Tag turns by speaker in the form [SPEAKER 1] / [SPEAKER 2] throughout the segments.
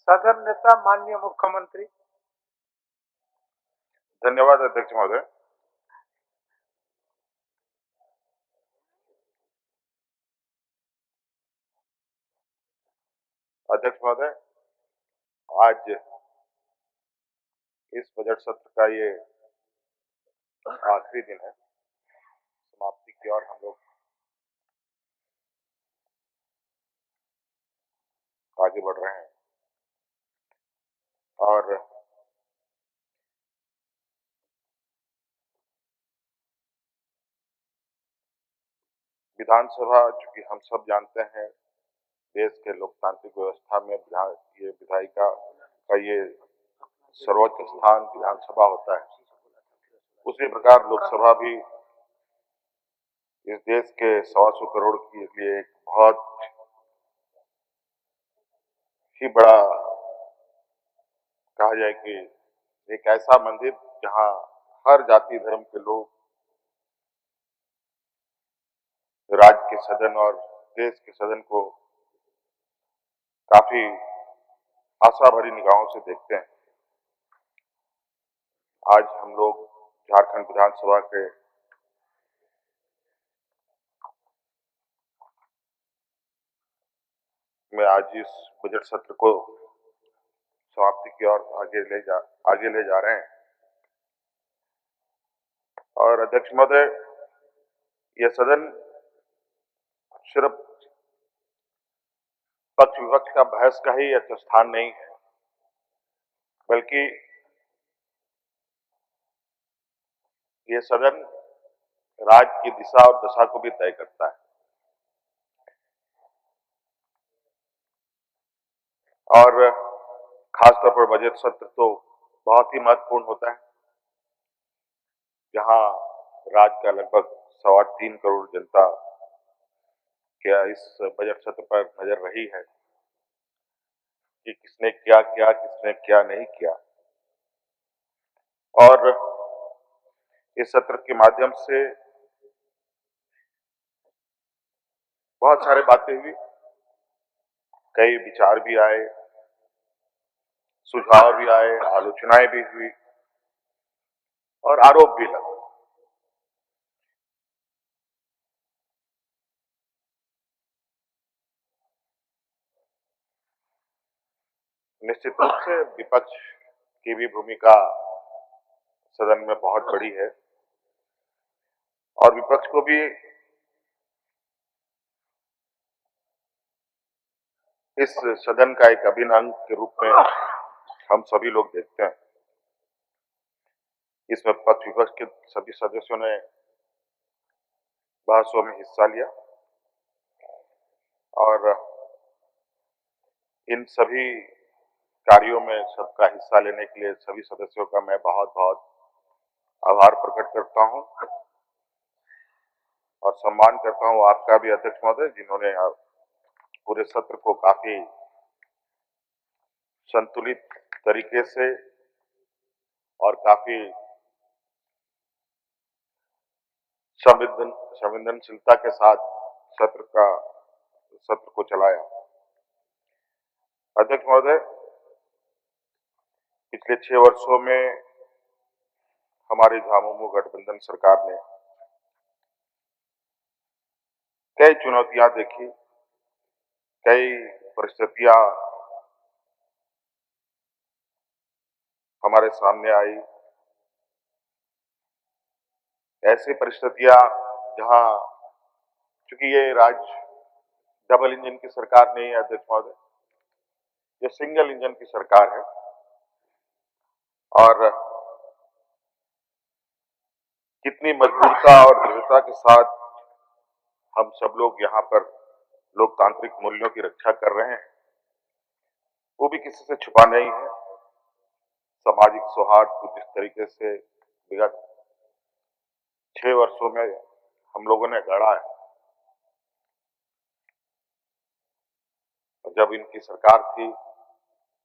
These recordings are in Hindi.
[SPEAKER 1] सदन नेता माननीय मुख्यमंत्री।
[SPEAKER 2] धन्यवाद अध्यक्ष महोदय। अध्यक्ष महोदय, आज इस बजट सत्र का ये आखिरी दिन है। समाप्ति की ओर हम लोग आगे बढ़ रहे हैं और विधानसभा, चूंकि हम सब जानते हैं देश के लोकतांत्रिक व्यवस्था में ये विधायिका का ये सर्वोच्च स्थान विधानसभा होता है। उसी प्रकार लोकसभा भी इस देश के 125 करोड़ के लिए एक बहुत ही बड़ा, कहा जाए कि एक ऐसा मंदिर जहां हर जाति धर्म के लोग राज्य के सदन और देश के सदन को काफी आशा भरी निगाहों से देखते हैं। आज हम लोग झारखंड विधानसभा के में आज इस बजट सत्र को समाप्ति की ओर आगे ले जा रहे हैं। और अध्यक्ष महोदय, यह सदन सिर्फ पक्ष विपक्ष का बहस का ही एक स्थान नहीं है, बल्कि यह सदन राज्य की दिशा और दशा को भी तय करता है। और खासतौर पर बजट सत्र तो बहुत ही महत्वपूर्ण होता है, जहां राज्य का लगभग 3.25 करोड़ जनता क्या इस बजट सत्र पर नजर रही है कि किसने क्या किया, किसने क्या नहीं किया। और इस सत्र के माध्यम से बहुत सारे बातें हुई, कई विचार भी आए, सुझाव भी आए, आलोचनाएं भी हुई और आरोप भी लगे। निश्चित रूप से विपक्ष की भी भूमिका सदन में बहुत बड़ी है और विपक्ष को भी इस सदन का एक अभिन्न अंग के रूप में हम सभी लोग देखते हैं। इसमें पक्ष विपक्ष के सभी सदस्यों ने बहसों में हिस्सा लिया और इन सभी कार्यों में सबका हिस्सा लेने के लिए सभी सदस्यों का मैं बहुत बहुत आभार प्रकट करता हूं और सम्मान करता हूं आपका भी अध्यक्ष महोदय, जिन्होंने पूरे सत्र को काफी संतुलित तरीके से और काफी संवेदनशीलता के साथ सत्र को चलाया। अध्यक्ष महोदय, पिछले 6 वर्षों में हमारी झामुमो गठबंधन सरकार ने कई चुनौतियां देखी, कई परिस्थितियां हमारे सामने आई। ऐसी परिस्थितियां जहां, चूंकि ये राज्य डबल इंजन की सरकार नहीं है अध्यक्ष महोदय, ये सिंगल इंजन की सरकार है और कितनी मजबूरता और दृढ़ता के साथ हम सब लोग यहाँ पर लोकतांत्रिक मूल्यों की रक्षा कर रहे हैं, वो भी किसी से छुपा नहीं है। सामाजिक सौहार्द को जिस तरीके से विगत 6 वर्षों में हम लोगों ने गढ़ा है, जब इनकी सरकार थी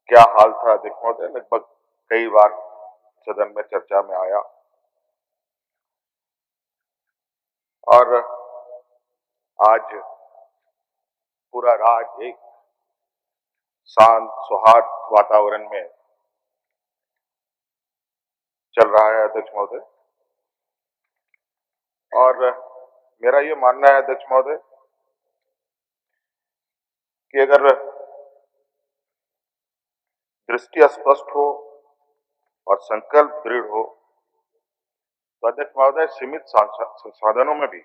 [SPEAKER 2] क्या हाल था अध्यक्ष महोदय, लगभग कई बार सदन में चर्चा में आया। और आज पूरा राज्य एक शांत सौहार्द वातावरण में चल रहा है अध्यक्ष महोदय। और मेरा ये मानना है अध्यक्ष महोदय कि अगर दृष्टि स्पष्ट हो और संकल्प दृढ़ हो तो अध्यक्ष महोदय सीमित संसाधनों में भी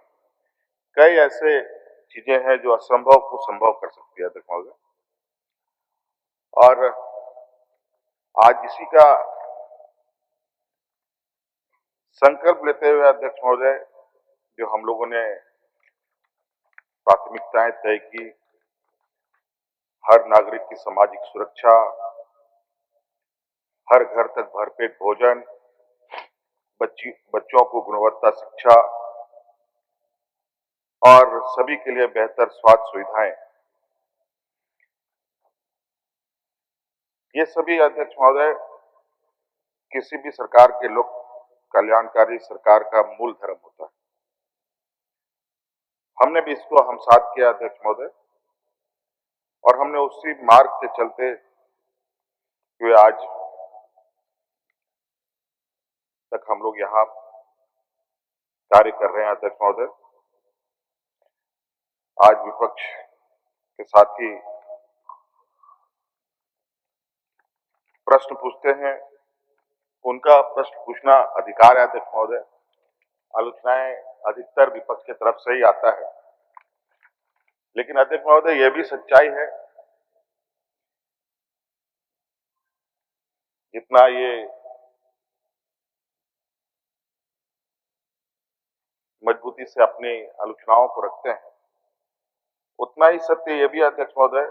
[SPEAKER 2] कई ऐसे चीजें हैं जो असंभव को संभव कर सकती है अध्यक्ष महोदय। और आज इसी का संकल्प लेते हुए अध्यक्ष महोदय जो हम लोगों ने प्राथमिकताएं तय की, हर नागरिक की सामाजिक सुरक्षा, हर घर तक भरपेट भोजन, बच्चों को गुणवत्ता शिक्षा और सभी के लिए बेहतर स्वास्थ्य सुविधाएं, ये सभी अध्यक्ष महोदय किसी भी सरकार के लोक कल्याणकारी सरकार का मूल धर्म होता है। हमने भी इसको हमसात किया अध्यक्ष महोदय और हमने उसी मार्ग के चलते हुए आज तक हम लोग यहाँ कार्य कर रहे हैं अध्यक्ष महोदय। आज विपक्ष के साथी प्रश्न पूछते हैं, उनका प्रश्न पूछना अधिकार है अध्यक्ष महोदय। आलोचनाएं अधिकतर विपक्ष की तरफ से ही आता है, लेकिन अध्यक्ष महोदय यह भी सच्चाई है जितना ये मजबूती से अपनी आलोचनाओं को रखते हैं, उतना ही सत्य यह भी अध्यक्ष महोदय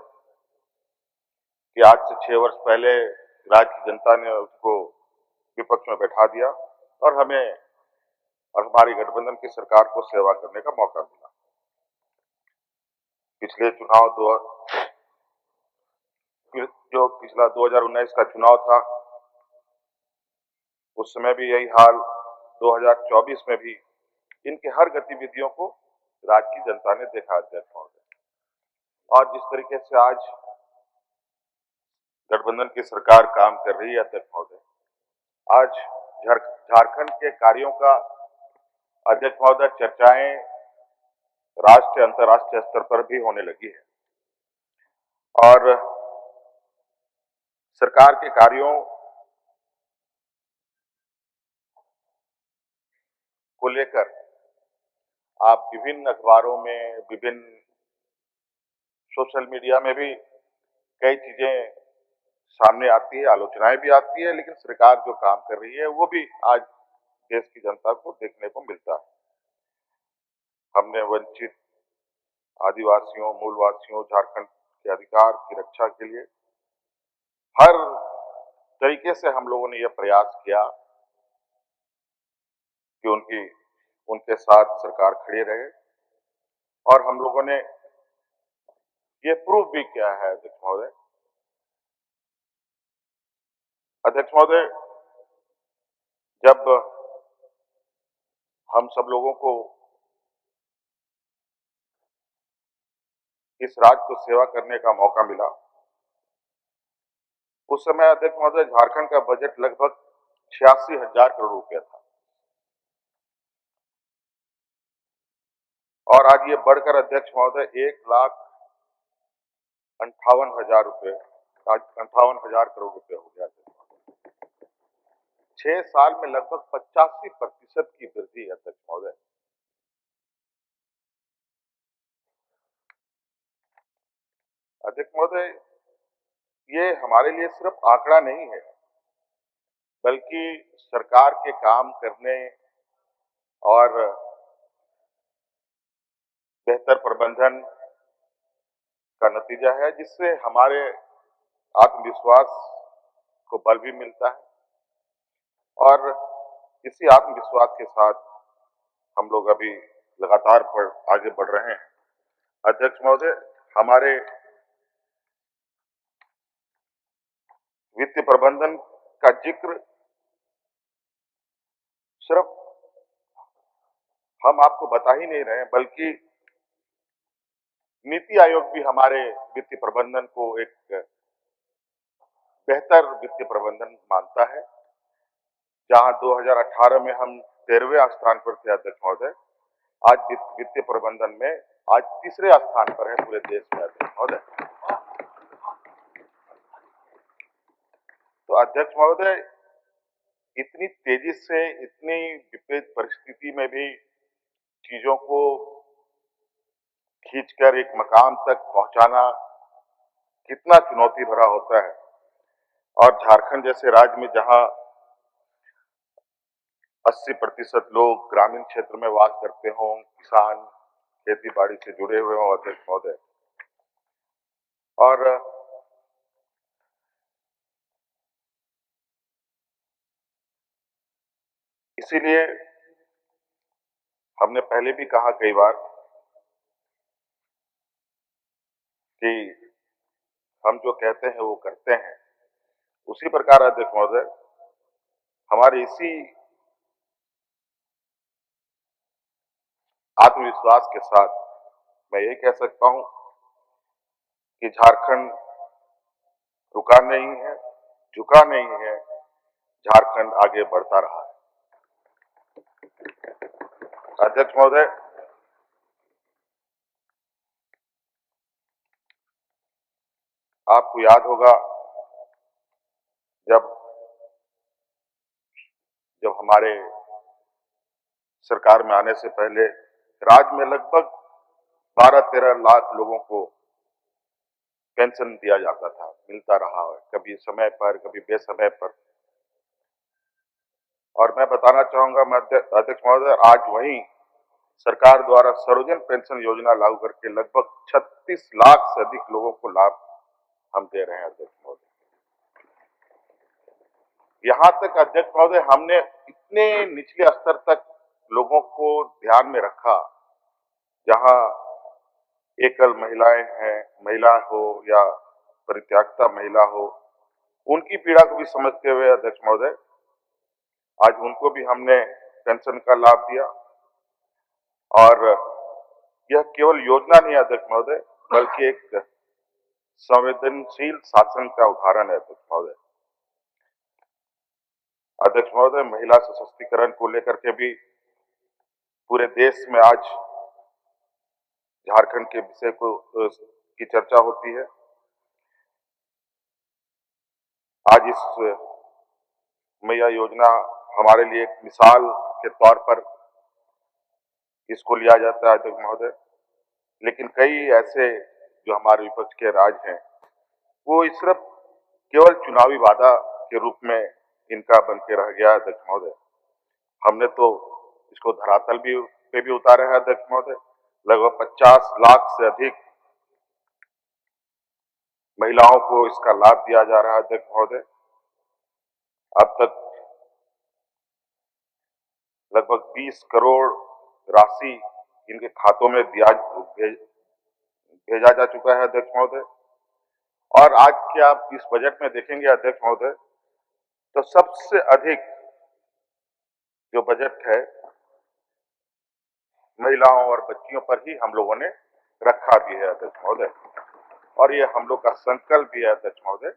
[SPEAKER 2] कि आज से 6 वर्ष पहले राज्य की जनता ने उसको विपक्ष में बैठा दिया और हमें और हमारी गठबंधन की सरकार को सेवा करने का मौका मिला। पिछले चुनाव जो पिछला 2019 का चुनाव था, उस समय भी यही हाल, 2024 में भी इनके हर गतिविधियों को राज्य की जनता ने देखा अध्यक्ष महोदय। और जिस तरीके से आज गठबंधन की सरकार काम कर रही है अध्यक्ष महोदय, आज झारखंड के कार्यों का अध्यक्ष महोदय चर्चाएं राष्ट्रीय अंतर्राष्ट्रीय स्तर पर भी होने लगी है और सरकार के कार्यों को लेकर आप विभिन्न अखबारों में, विभिन्न सोशल मीडिया में भी कई चीजें सामने आती है, आलोचनाएं भी आती है, लेकिन सरकार जो काम कर रही है वो भी आज देश की जनता को देखने को मिलता है। हमने वंचित आदिवासियों, मूलवासियों, झारखंड के अधिकार की रक्षा के लिए हर तरीके से हम लोगों ने यह प्रयास किया कि उनके साथ सरकार खड़ी रहे और हम लोगों ने ये प्रूव भी किया है अध्यक्ष महोदय। अध्यक्ष महोदय, जब हम सब लोगों को इस राज्य को सेवा करने का मौका मिला, उस समय अध्यक्ष महोदय झारखंड का बजट लगभग 86,000 करोड़ रुपया था और आज ये बढ़कर अध्यक्ष महोदय 1,58,000 रुपये, आज 58,000 करोड़ रुपये हो गया। 6 साल में लगभग 85% की वृद्धि अध्यक्ष महोदय। अध्यक्ष महोदय, ये हमारे लिए सिर्फ आंकड़ा नहीं है, बल्कि सरकार के काम करने और बेहतर प्रबंधन का नतीजा है, जिससे हमारे आत्मविश्वास को बल भी मिलता है और इसी आत्मविश्वास के साथ हम लोग अभी लगातार आगे बढ़ रहे हैं। अध्यक्ष महोदय, हमारे वित्तीय प्रबंधन का जिक्र सिर्फ हम आपको बता ही नहीं रहे, बल्कि नीति आयोग भी हमारे वित्तीय प्रबंधन को एक बेहतर वित्तीय प्रबंधन मानता है। जहां 2018 में हम 13वें स्थान पर थे अध्यक्ष महोदय, आज वित्तीय प्रबंधन में आज तीसरे स्थान पर है पूरे देश में अध्यक्ष महोदय। तो अध्यक्ष महोदय, इतनी तेजी से इतनी विपरीत परिस्थिति में भी चीजों को खींचकर एक मकाम तक पहुंचाना कितना चुनौती भरा होता है। और झारखंड जैसे राज्य में जहां 80% लोग ग्रामीण क्षेत्र में वास करते हों, किसान खेती बाड़ी से जुड़े हुए हों अध्यक्ष महोदय, और इसीलिए हमने पहले भी कहा कई बार कि हम जो कहते हैं वो करते हैं। उसी प्रकार अध्यक्ष महोदय, हमारे इसी आत्मविश्वास के साथ मैं ये कह सकता हूं कि झारखंड रुका नहीं है, झुका नहीं है, झारखंड आगे बढ़ता रहा है। अध्यक्ष महोदय, आपको याद होगा जब हमारे सरकार में आने से पहले राज्य में लगभग 12-13 लाख लोगों को पेंशन दिया जाता था, मिलता रहा है, कभी समय पर कभी बेसमय पर। और मैं बताना चाहूंगा अध्यक्ष महोदय, आज वही सरकार द्वारा सर्वजन पेंशन योजना लागू करके लगभग 36 लाख से अधिक लोगों को लाभ हम दे रहे हैं अध्यक्ष महोदय। यहां तक अध्यक्ष महोदय, हमने इतने निचले स्तर तक लोगों को ध्यान में रखा, जहां एकल महिलाएं हैं, महिला हो या परित्यागता महिला हो, उनकी पीड़ा को भी समझते हुए अध्यक्ष महोदय आज उनको भी हमने पेंशन का लाभ दिया। और यह केवल योजना नहीं अध्यक्ष महोदय, बल्कि एक संवेदनशील शासन का उदाहरण है अध्यक्ष महोदय। अध्यक्ष महोदय, महिला सशक्तिकरण को लेकर के भी पूरे देश में आज झारखंड के विषय को की चर्चा होती है। आज इस मैया योजना हमारे लिए एक मिसाल के तौर पर इसको लिया जाता है अध्यक्ष महोदय, लेकिन कई ऐसे जो हमारे विपक्ष के राज्य हैं, वो सिर्फ केवल चुनावी वादा के रूप में इनका बन के रह गया अध्यक्ष महोदय। हमने तो इसको धरातल पे भी उतारे हैं अध्यक्ष महोदय। लगभग 50 लाख से अधिक महिलाओं को इसका लाभ दिया जा रहा है अध्यक्ष महोदय। अब तक लगभग 20 करोड़ राशि इनके खातों में भेजा जा चुका है अध्यक्ष महोदय। और आज के आप इस बजट में देखेंगे अध्यक्ष महोदय, तो सबसे अधिक जो बजट है महिलाओं और बच्चियों पर ही हम लोगों ने रखा भी है अध्यक्ष महोदय, और ये हम लोग का संकल्प भी है अध्यक्ष महोदय।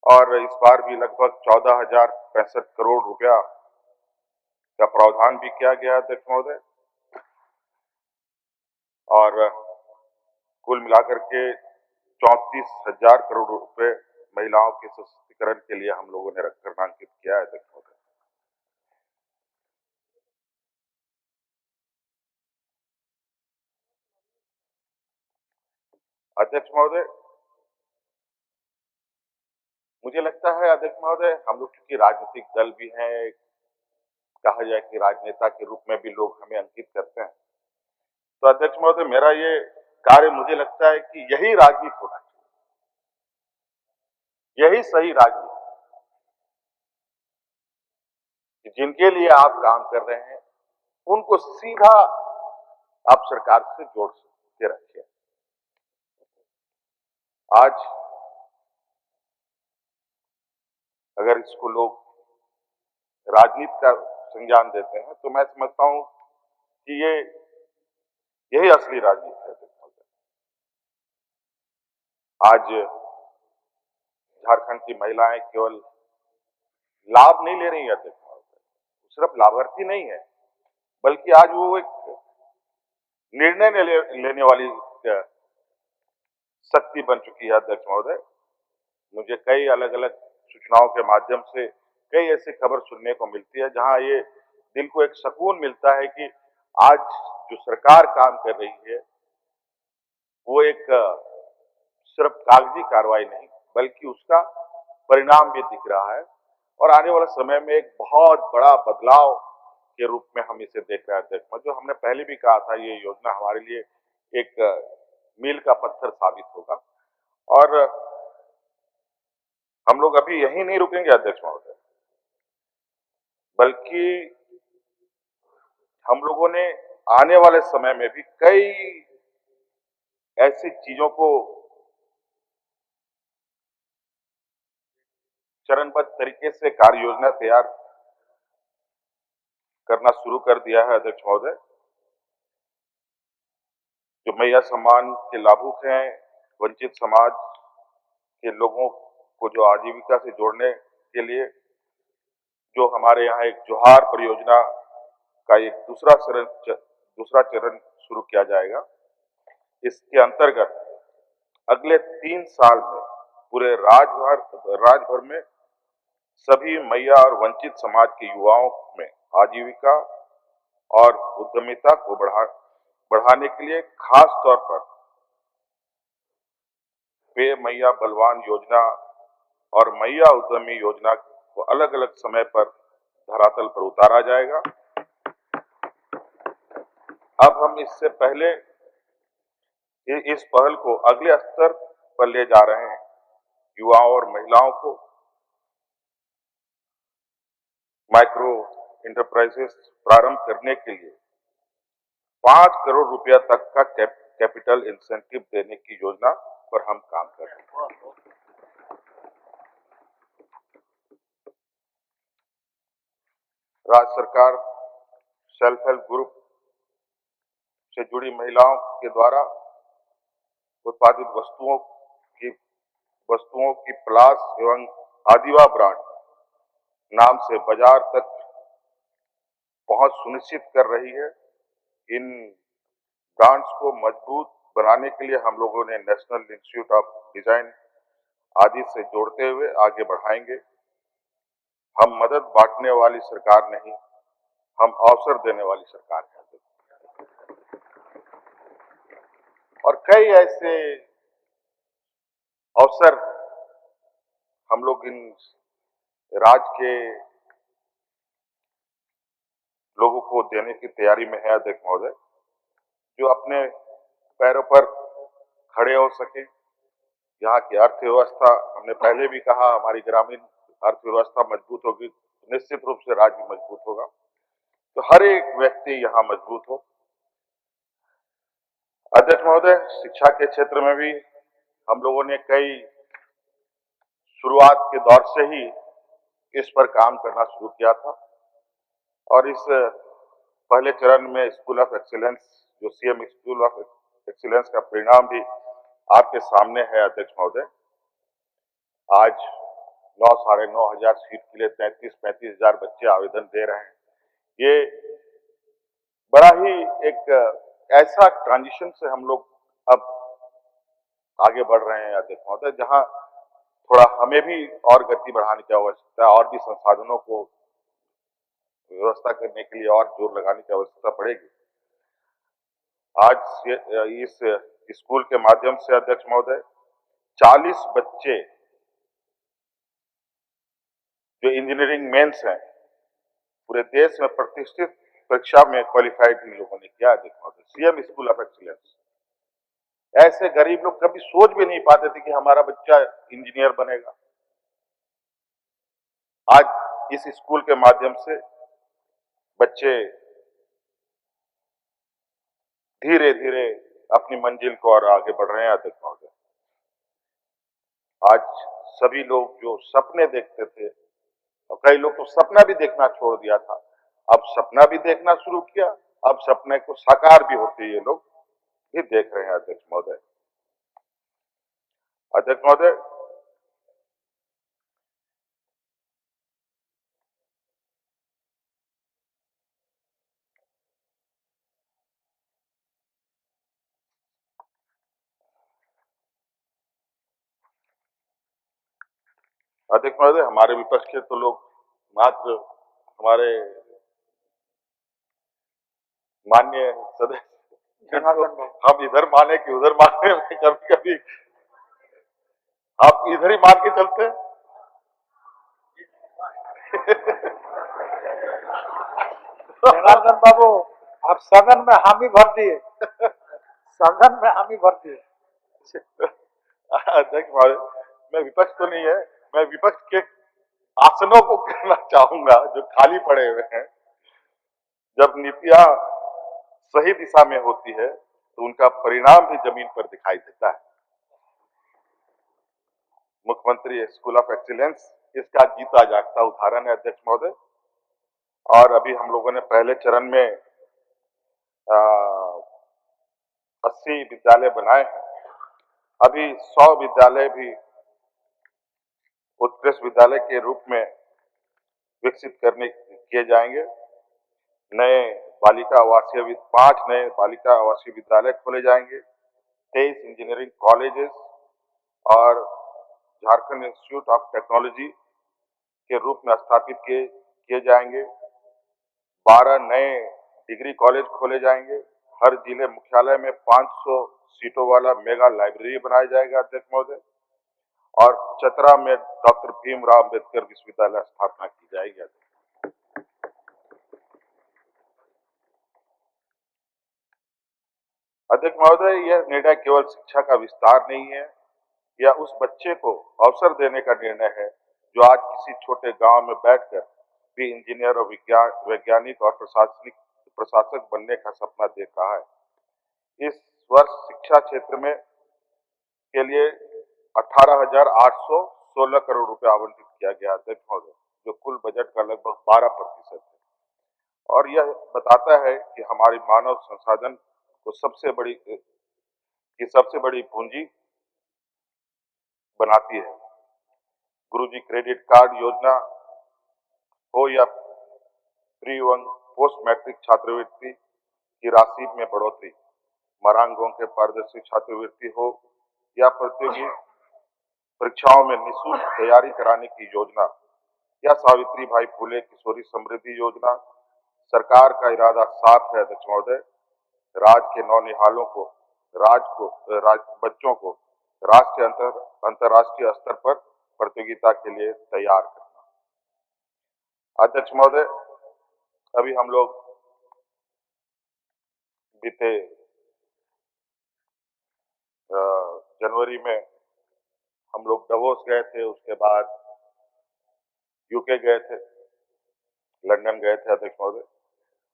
[SPEAKER 2] और इस बार भी लगभग 14,065 करोड़ रुपया का प्रावधान भी किया गया अध्यक्ष महोदय, और कुल मिलाकर के 34,000 करोड़ रुपए महिलाओं के सशक्तिकरण के लिए हम लोगों ने रक्षांकित किया है अध्यक्ष महोदय। अध्यक्ष महोदय, मुझे लगता है अध्यक्ष महोदय, हम लोग चूंकि राजनीतिक दल भी हैं, कहा जाए कि राजनेता के रूप में भी लोग हमें अंकित करते हैं, तो अध्यक्ष महोदय मेरा ये कार्य मुझे लगता है कि यही राजनीति होना चाहिए, यही सही राजनीति, जिनके लिए आप काम कर रहे हैं उनको सीधा आप सरकार से जोड़ के रखिए। आज अगर इसको लोग राजनीति का संज्ञान देते हैं, तो मैं समझता हूं कि यही असली राजनीति है। आज झारखंड की महिलाएं केवल लाभ नहीं ले रही है अध्यक्ष महोदय, सिर्फ लाभार्थी नहीं है, बल्कि आज वो एक निर्णय लेने वाली शक्ति बन चुकी है अध्यक्ष महोदय। मुझे कई अलग अलग सूचनाओं के माध्यम से कई ऐसी खबर सुनने को मिलती है जहां ये दिल को एक सुकून मिलता है कि आज जो सरकार काम कर रही है वो एक सिर्फ कागजी कार्रवाई नहीं बल्कि उसका परिणाम भी दिख रहा है और आने वाले समय में एक बहुत बड़ा बदलाव के रूप में हम इसे देख रहे हैं अध्यक्ष। जो हमने पहले भी कहा था ये योजना हमारे लिए एक मील का पत्थर साबित होगा और हम लोग अभी यही नहीं रुकेंगे अध्यक्ष महोदय, बल्कि हम लोगों ने आने वाले समय में भी कई ऐसी चीजों को चरणबद्ध तरीके से कार्य योजना तैयार करना शुरू कर दिया है अध्यक्ष महोदय। जो मैया सम्मान के लाभुक हैं, वंचित समाज के लोगों को जो आजीविका से जोड़ने के लिए जो हमारे यहाँ एक जोहार परियोजना का एक दूसरा चरण शुरू किया जाएगा। इसके अंतर्गत अगले 3 साल में पूरे राज्य भर में सभी मैया और वंचित समाज के युवाओं में आजीविका और उद्यमिता को बढ़ाने के लिए खास तौर पर वे मैया बलवान योजना और मैया उद्यमी योजना को अलग अलग समय पर धरातल पर उतारा जाएगा। अब हम इससे पहले इस पहल को अगले स्तर पर ले जा रहे हैं। युवाओं और महिलाओं को माइक्रो इंटरप्राइजेस प्रारंभ करने के लिए 5 करोड़ रुपया तक का कैपिटल इंसेंटिव देने की योजना पर हम काम कर रहे हैं। राज्य सरकार सेल्फ हेल्प ग्रुप से जुड़ी महिलाओं के द्वारा उत्पादित वस्तुओं की प्लास एवं आदिवा ब्रांड नाम से बाजार तक पहुंच सुनिश्चित कर रही है। इन ब्रांड्स को मजबूत बनाने के लिए हम लोगों ने नेशनल इंस्टीट्यूट ऑफ डिजाइन आदि से जोड़ते हुए आगे बढ़ाएंगे। हम मदद बांटने वाली सरकार नहीं, हम अवसर देने वाली सरकार है और कई ऐसे अवसर हम लोग इन राज्य के लोगों को देने की तैयारी में है अध्यक्ष महोदय, जो अपने पैरों पर खड़े हो सके। यहाँ की अर्थव्यवस्था, हमने पहले भी कहा, हमारी ग्रामीण अर्थव्यवस्था मजबूत होगी तो निश्चित रूप से राज्य मजबूत होगा। तो हर एक व्यक्ति यहाँ मजबूत हो। अध्यक्ष महोदय, शिक्षा के क्षेत्र में भी हम लोगों ने कई शुरुआत के दौर से ही इस पर काम करना शुरू किया था और इस पहले चरण में स्कूल ऑफ एक्सीलेंस, जो सीएम स्कूल ऑफ एक्सीलेंस का परिणाम भी आपके सामने है अध्यक्ष महोदय। आज 9-9.5 सीट के लिए 33-35 हजार बच्चे आवेदन दे रहे हैं। ये बड़ा ही एक ऐसा ट्रांजिशन से हम लोग अब आगे बढ़ रहे हैं अध्यक्ष महोदय, जहां थोड़ा हमें भी और गति बढ़ाने की आवश्यकता है और भी संसाधनों को व्यवस्था करने के लिए और जोर लगाने की आवश्यकता पड़ेगी। आज इस स्कूल के माध्यम से अध्यक्ष महोदय 40 बच्चे जो इंजीनियरिंग मेंस हैं, पूरे देश में प्रतिष्ठित परीक्षा में क्वालिफाइड इन लोगों ने किया अध्यक्ष महोदय। सीएम स्कूल ऑफ एक्सीलेंस, ऐसे गरीब लोग कभी सोच भी नहीं पाते थे कि हमारा बच्चा इंजीनियर बनेगा। आज इस स्कूल के माध्यम से बच्चे धीरे धीरे अपनी मंजिल को और आगे बढ़ रहे हैं अध्यक्ष महोदय। आज सभी लोग जो सपने देखते थे, और कई लोग तो सपना भी देखना छोड़ दिया था, अब सपना भी देखना शुरू किया, अब सपने को साकार भी होते ये लोग भी देख रहे हैं अध्यक्ष महोदय। अध्यक्ष महोदय, अध्यक्ष महोदय, हमारे विपक्ष के तो लोग मात्र हमारे माननीय सदस्य
[SPEAKER 1] जनार्दन बाबू,
[SPEAKER 2] हम इधर माने कि उधर माने में कभी कभी आप इधर ही मान के चलते हैं।
[SPEAKER 1] जनार्दन बाबू, आप सदन में हामी भर दिए, सदन में हामी भर दिए।
[SPEAKER 2] अध्यक्ष महोदय, मैं विपक्ष तो नहीं है, मैं विपक्ष के आसनों को कहना चाहूंगा जो खाली पड़े हुए हैं। जब नीतियां सही दिशा में होती है तो उनका परिणाम भी जमीन पर दिखाई देता है। मुख्यमंत्री स्कूल ऑफ एक्सीलेंस इसका जीता जागता उदाहरण है अध्यक्ष महोदय। और अभी हम लोगों ने पहले चरण में 80 विद्यालय बनाए हैं। अभी 100 विद्यालय भी उत्कृष्ट विद्यालय के रूप में विकसित किए जाएंगे। नए बालिका आवासीय 5 नए बालिका आवासीय विद्यालय खोले जाएंगे, 23 इंजीनियरिंग कॉलेजेस और झारखंड इंस्टीट्यूट ऑफ टेक्नोलॉजी के रूप में स्थापित किए जाएंगे। 12 नए डिग्री कॉलेज खोले जाएंगे। हर जिले मुख्यालय में 500 सीटों वाला मेगा लाइब्रेरी बनाया जाएगा अध्यक्ष महोदय। और चतरा में डॉक्टर भीमराव अंबेडकर विश्वविद्यालय स्थापना की जाएगी। अध्यक्ष महोदय, यह निर्णय केवल शिक्षा का विस्तार नहीं है, यह उस बच्चे को अवसर देने का निर्णय है जो आज किसी छोटे गांव में बैठकर भी इंजीनियर और वैज्ञानिक और प्रशासक बनने का सपना देख रहा है। इस वर्ष शिक्षा क्षेत्र में के लिए 18,816 करोड़ रुपए आवंटित किया गया अध्यक्ष महोदय, जो कुल बजट का लगभग 12% है। और यह बताता है कि हमारी मानव संसाधन को सबसे बड़ी पूंजी बनाती है। गुरुजी क्रेडिट कार्ड योजना हो या प्री वन पोस्ट मैट्रिक छात्रवृत्ति की राशि में बढ़ोतरी, मरांगों के पारदर्शी छात्रवृत्ति हो या प्रतियोगी परीक्षाओं में निःशुल्क तैयारी कराने की योजना या सावित्री भाई फुले किशोरी समृद्धि योजना, सरकार का इरादा साफ है अध्यक्ष महोदय। राज्य के नौनिहालों को बच्चों को राष्ट्रीय अंतर्राष्ट्रीय स्तर पर प्रतियोगिता के लिए तैयार करना। अध्यक्ष महोदय, अभी हम लोग बीते जनवरी में हम लोग डवोस गए थे, उसके बाद यूके गए थे, लंदन गए थे अध्यक्ष महोदय,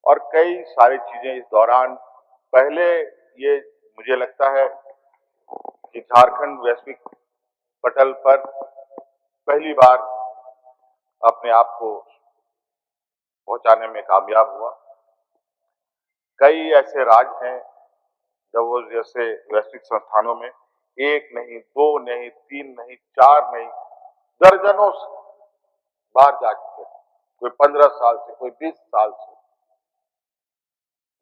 [SPEAKER 2] और कई सारी चीजें इस दौरान। पहले ये मुझे लगता है कि झारखंड वैश्विक पटल पर पहली बार अपने आप को पहुंचाने में कामयाब हुआ। कई ऐसे राज्य हैं डवोस जैसे वैश्विक संस्थानों में, एक नहीं, दो नहीं, तीन नहीं, चार नहीं, दर्जनों बार जा चुके हैं। कोई 15 साल से, कोई 20 साल से,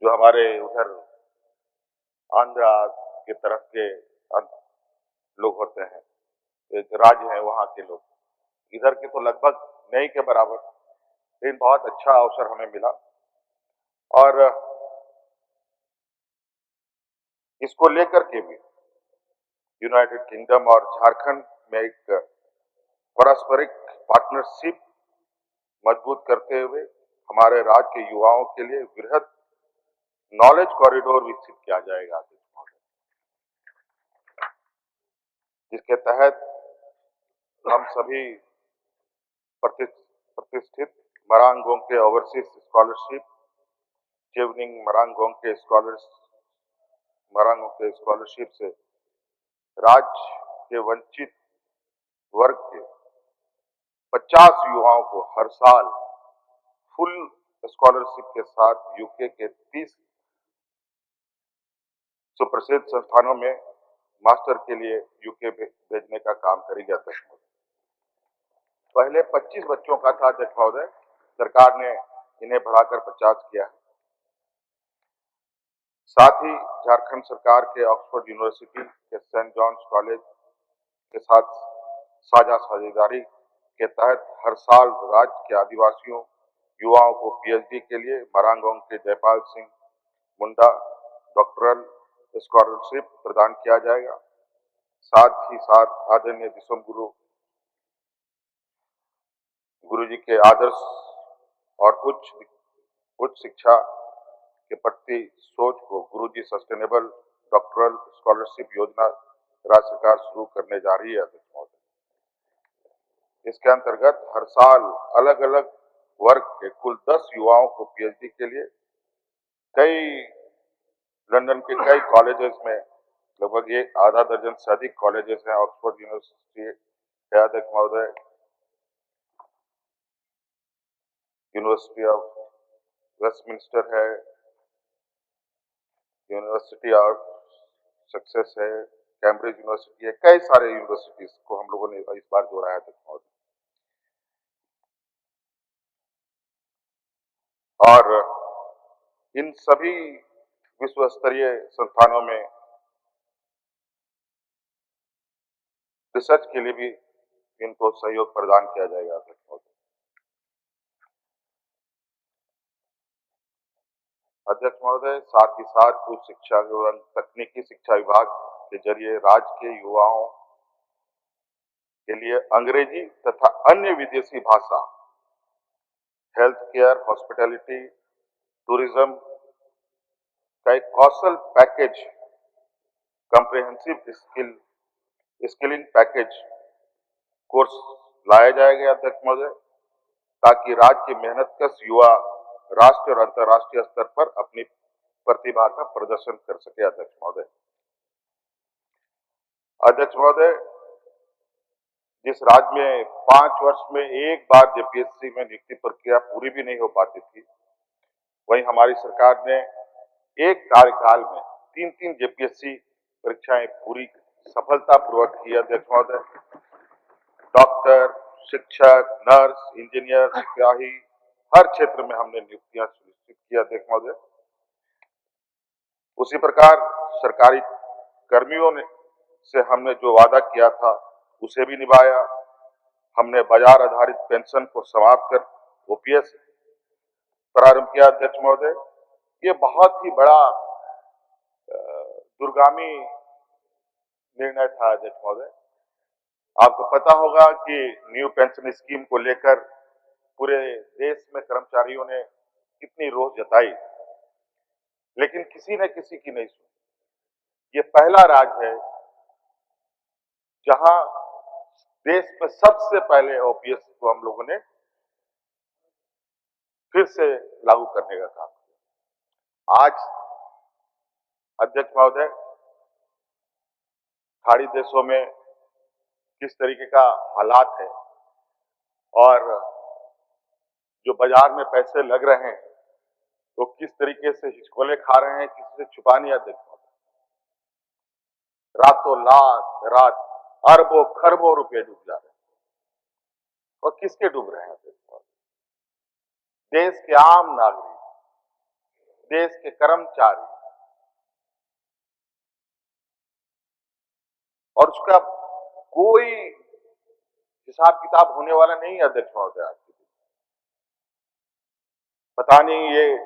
[SPEAKER 2] जो हमारे उधर आंध्रा की तरफ के लोग होते हैं, एक राज्य है वहां के लोग, इधर के तो लगभग नहीं के बराबर। लेकिन बहुत अच्छा अवसर हमें मिला और इसको लेकर के भी यूनाइटेड किंगडम और झारखंड में एक पारस्परिक पार्टनरशिप मजबूत करते हुए हमारे राज्य के युवाओं के लिए वृहद नॉलेज कॉरिडोर विकसित किया जाएगा, जिसके तहत हम सभी प्रतिष्ठित मरांगों के ओवरसीज स्कॉलरशिप, चेवनिंग मरांगों के स्कॉलरशिप से राज्य के वंचित वर्ग के 50 युवाओं को हर साल फुल स्कॉलरशिप के साथ यूके के 30 सुप्रसिद्ध संस्थानों में मास्टर के लिए यूके भेजने का काम करेगी अध्यक्ष महोदय। पहले 25 बच्चों का था अध्यक्ष महोदय, सरकार ने इन्हें बढ़ाकर 50 किया है। साथ ही झारखंड सरकार के ऑक्सफोर्ड यूनिवर्सिटी के सेंट जॉन्स कॉलेज के साथ साझेदारी के तहत हर साल राज्य के आदिवासियों युवाओं को पीएचडी के लिए मरांगोंग के जयपाल सिंह मुंडा डॉक्टरल स्कॉलरशिप प्रदान किया जाएगा। साथ ही साथ आदरणीय विश्व गुरु जी के आदर्श और उच्च शिक्षा के प्रति सोच को गुरु जी सस्टेनेबल डॉक्टरल स्कॉलरशिप योजना राज्य सरकार शुरू करने जा रही है अध्यक्ष महोदय। इसके अंतर्गत हर साल अलग अलग वर्ग के कुल 10 युवाओं को पीएचडी के लिए लंदन के कई कॉलेजेस में लगभग एक आधा दर्जन से अधिक कॉलेजेस हैं। ऑक्सफोर्ड यूनिवर्सिटी है अध्यक्ष महोदय, यूनिवर्सिटी ऑफ वेस्टमिंस्टर है, यूनिवर्सिटी ऑफ सक्सेस है, कैम्ब्रिज यूनिवर्सिटी है, कई सारे यूनिवर्सिटीज को हम लोगों ने इस बार जोड़ा है अध्यक्ष महोदय। और इन सभी विश्व स्तरीय संस्थानों में रिसर्च के लिए भी इनको सहयोग प्रदान किया जाएगा अध्यक्ष महोदय। अध्यक्ष महोदय, साथ ही साथ उच्च शिक्षा एवं तकनीकी शिक्षा विभाग के जरिए राज्य के युवाओं के लिए अंग्रेजी तथा अन्य विदेशी भाषा, हेल्थ केयर, हॉस्पिटैलिटी, टूरिज्म का एक कौशल package, comprehensive skilling package course लाया जाएगा अध्यक्ष महोदय, ताकि राज्य के मेहनतकश युवा राष्ट्रीय और अंतर्राष्ट्रीय स्तर पर अपनी प्रतिभा का प्रदर्शन कर सके अध्यक्ष महोदय। अध्यक्ष महोदय, जिस राज्य में 5 वर्ष में एक बार जेपीएससी में नियुक्ति प्रक्रिया पूरी भी नहीं हो पाती थी, वहीं हमारी सरकार ने एक कार्यकाल में 3 जेपीएससी परीक्षाएं पूरी सफलतापूर्वक की अध्यक्ष महोदय। डॉक्टर, शिक्षक, नर्स, इंजीनियर, सिपाही, हर क्षेत्र में हमने नियुक्तियां सुनिश्चित की अध्यक्ष महोदय। उसी प्रकार सरकारी कर्मियों ने से हमने जो वादा किया था उसे भी निभाया। हमने बाजार आधारित पेंशन को समाप्त कर ओपीएस प्रारंभ किया अध्यक्ष महोदय। ये बहुत ही बड़ा दूरगामी निर्णय था अध्यक्ष महोदय। आपको पता होगा कि न्यू पेंशन स्कीम को लेकर पूरे देश में कर्मचारियों ने कितनी रोष जताई, लेकिन किसी ने किसी की नहीं सुनी। ये पहला राज्य है जहां देश में सबसे पहले ओपीएस को हम लोगों ने फिर से लागू करने का काम किया। आज अध्यक्ष महोदय, खाड़ी देशों में किस तरीके का हालात है और जो बाजार में पैसे लग रहे हैं तो किस तरीके से हिचकोले खा रहे हैं, किसी से छुपा नहीं अध्यक्ष महोदय। रातों रात अरबों खरबों रुपए डूब जा रहे हैं। और किसके डूब रहे हैं अध्यक्ष महोदय? देश के आम नागरिक, देश के कर्मचारी, और उसका कोई हिसाब किताब होने वाला नहीं है अध्यक्ष महोदय। आज के दिन पता नहीं ये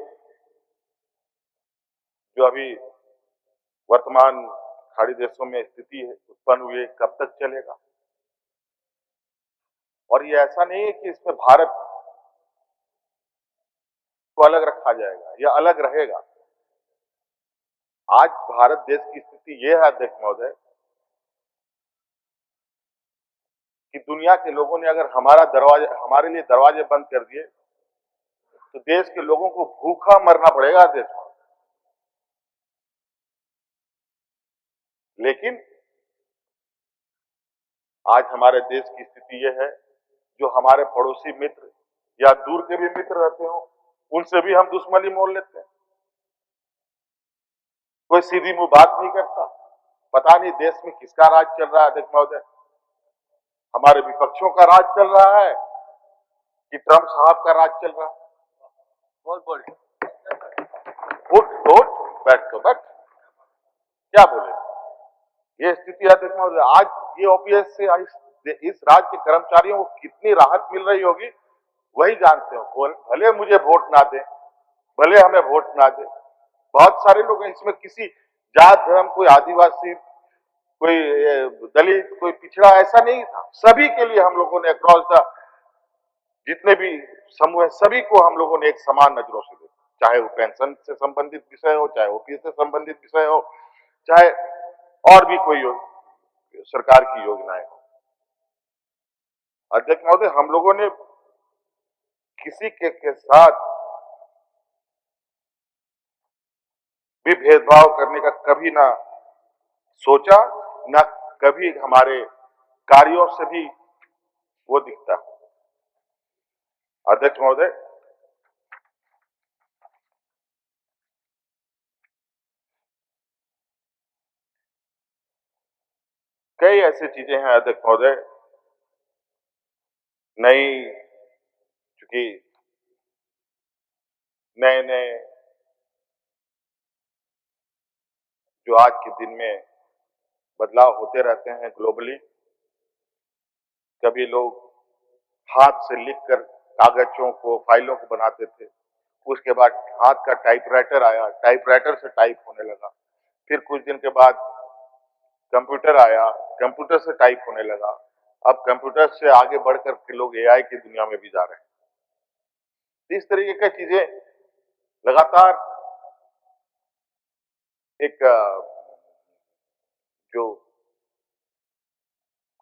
[SPEAKER 2] जो अभी वर्तमान खाड़ी देशों में स्थिति है उत्पन्न हुई है, कब तक चलेगा। और ये ऐसा नहीं है कि इसमें भारत को अलग रखा जाएगा या अलग रहेगा। आज भारत देश की स्थिति ये है अध्यक्ष महोदय कि दुनिया के लोगों ने अगर हमारे लिए दरवाजे बंद कर दिए तो देश के लोगों को भूखा मरना पड़ेगा अध्यक्ष महोदय। लेकिन आज हमारे देश की स्थिति यह है, जो हमारे पड़ोसी मित्र या दूर के भी मित्र रहते हो उनसे भी हम दुश्मनी मोल लेते हैं। कोई सीधी मुंह बात नहीं करता। पता नहीं देश में किसका राज चल रहा है अध्यक्ष महोदय। हमारे विपक्षों का राज चल रहा है कि ट्रंप साहब का राज चल रहा है? बहुत बोल उठ बैठ तो बैठ, क्या बोले। ये स्थिति अध्यक्ष महोदय। आज ये ओपीएस से इस राज्य के कर्मचारियों को कितनी राहत मिल रही होगी वही जानते हो। भले मुझे वोट ना दे, भले हमें वोट ना दे, बहुत सारे लोग हैं इसमें, किसी जात धर्म, कोई आदिवासी, कोई दलित, कोई पिछड़ा, ऐसा नहीं था। सभी के लिए हम लोगों ने अक्रॉस द जितने भी समूह है सभी को हम लोगों ने एक समान नजरों से देखा, चाहे वो पेंशन से संबंधित विषय हो, चाहे ओपीएस से संबंधित विषय हो, चाहे और भी कोई सरकार की योजनाएं हो। अध्यक्ष महोदय, हम लोगों ने किसी के साथ भी भेदभाव करने का कभी ना सोचा, ना कभी हमारे कार्यों से भी वो दिखता। अध्यक्ष महोदय, कई ऐसी चीजें हैं अध्यक्ष महोदय, नई, चूंकि नए नए जो आज के दिन में बदलाव होते रहते हैं ग्लोबली। कभी लोग हाथ से लिखकर कागजों को, फाइलों को बनाते थे, उसके बाद हाथ का टाइपराइटर आया, टाइपराइटर से टाइप होने लगा, फिर कुछ दिन के बाद कंप्यूटर आया, कंप्यूटर से टाइप होने लगा, अब कंप्यूटर से आगे बढ़कर के लोग एआई की दुनिया में भी जा रहे हैं। इस तरीके की चीजें लगातार एक जो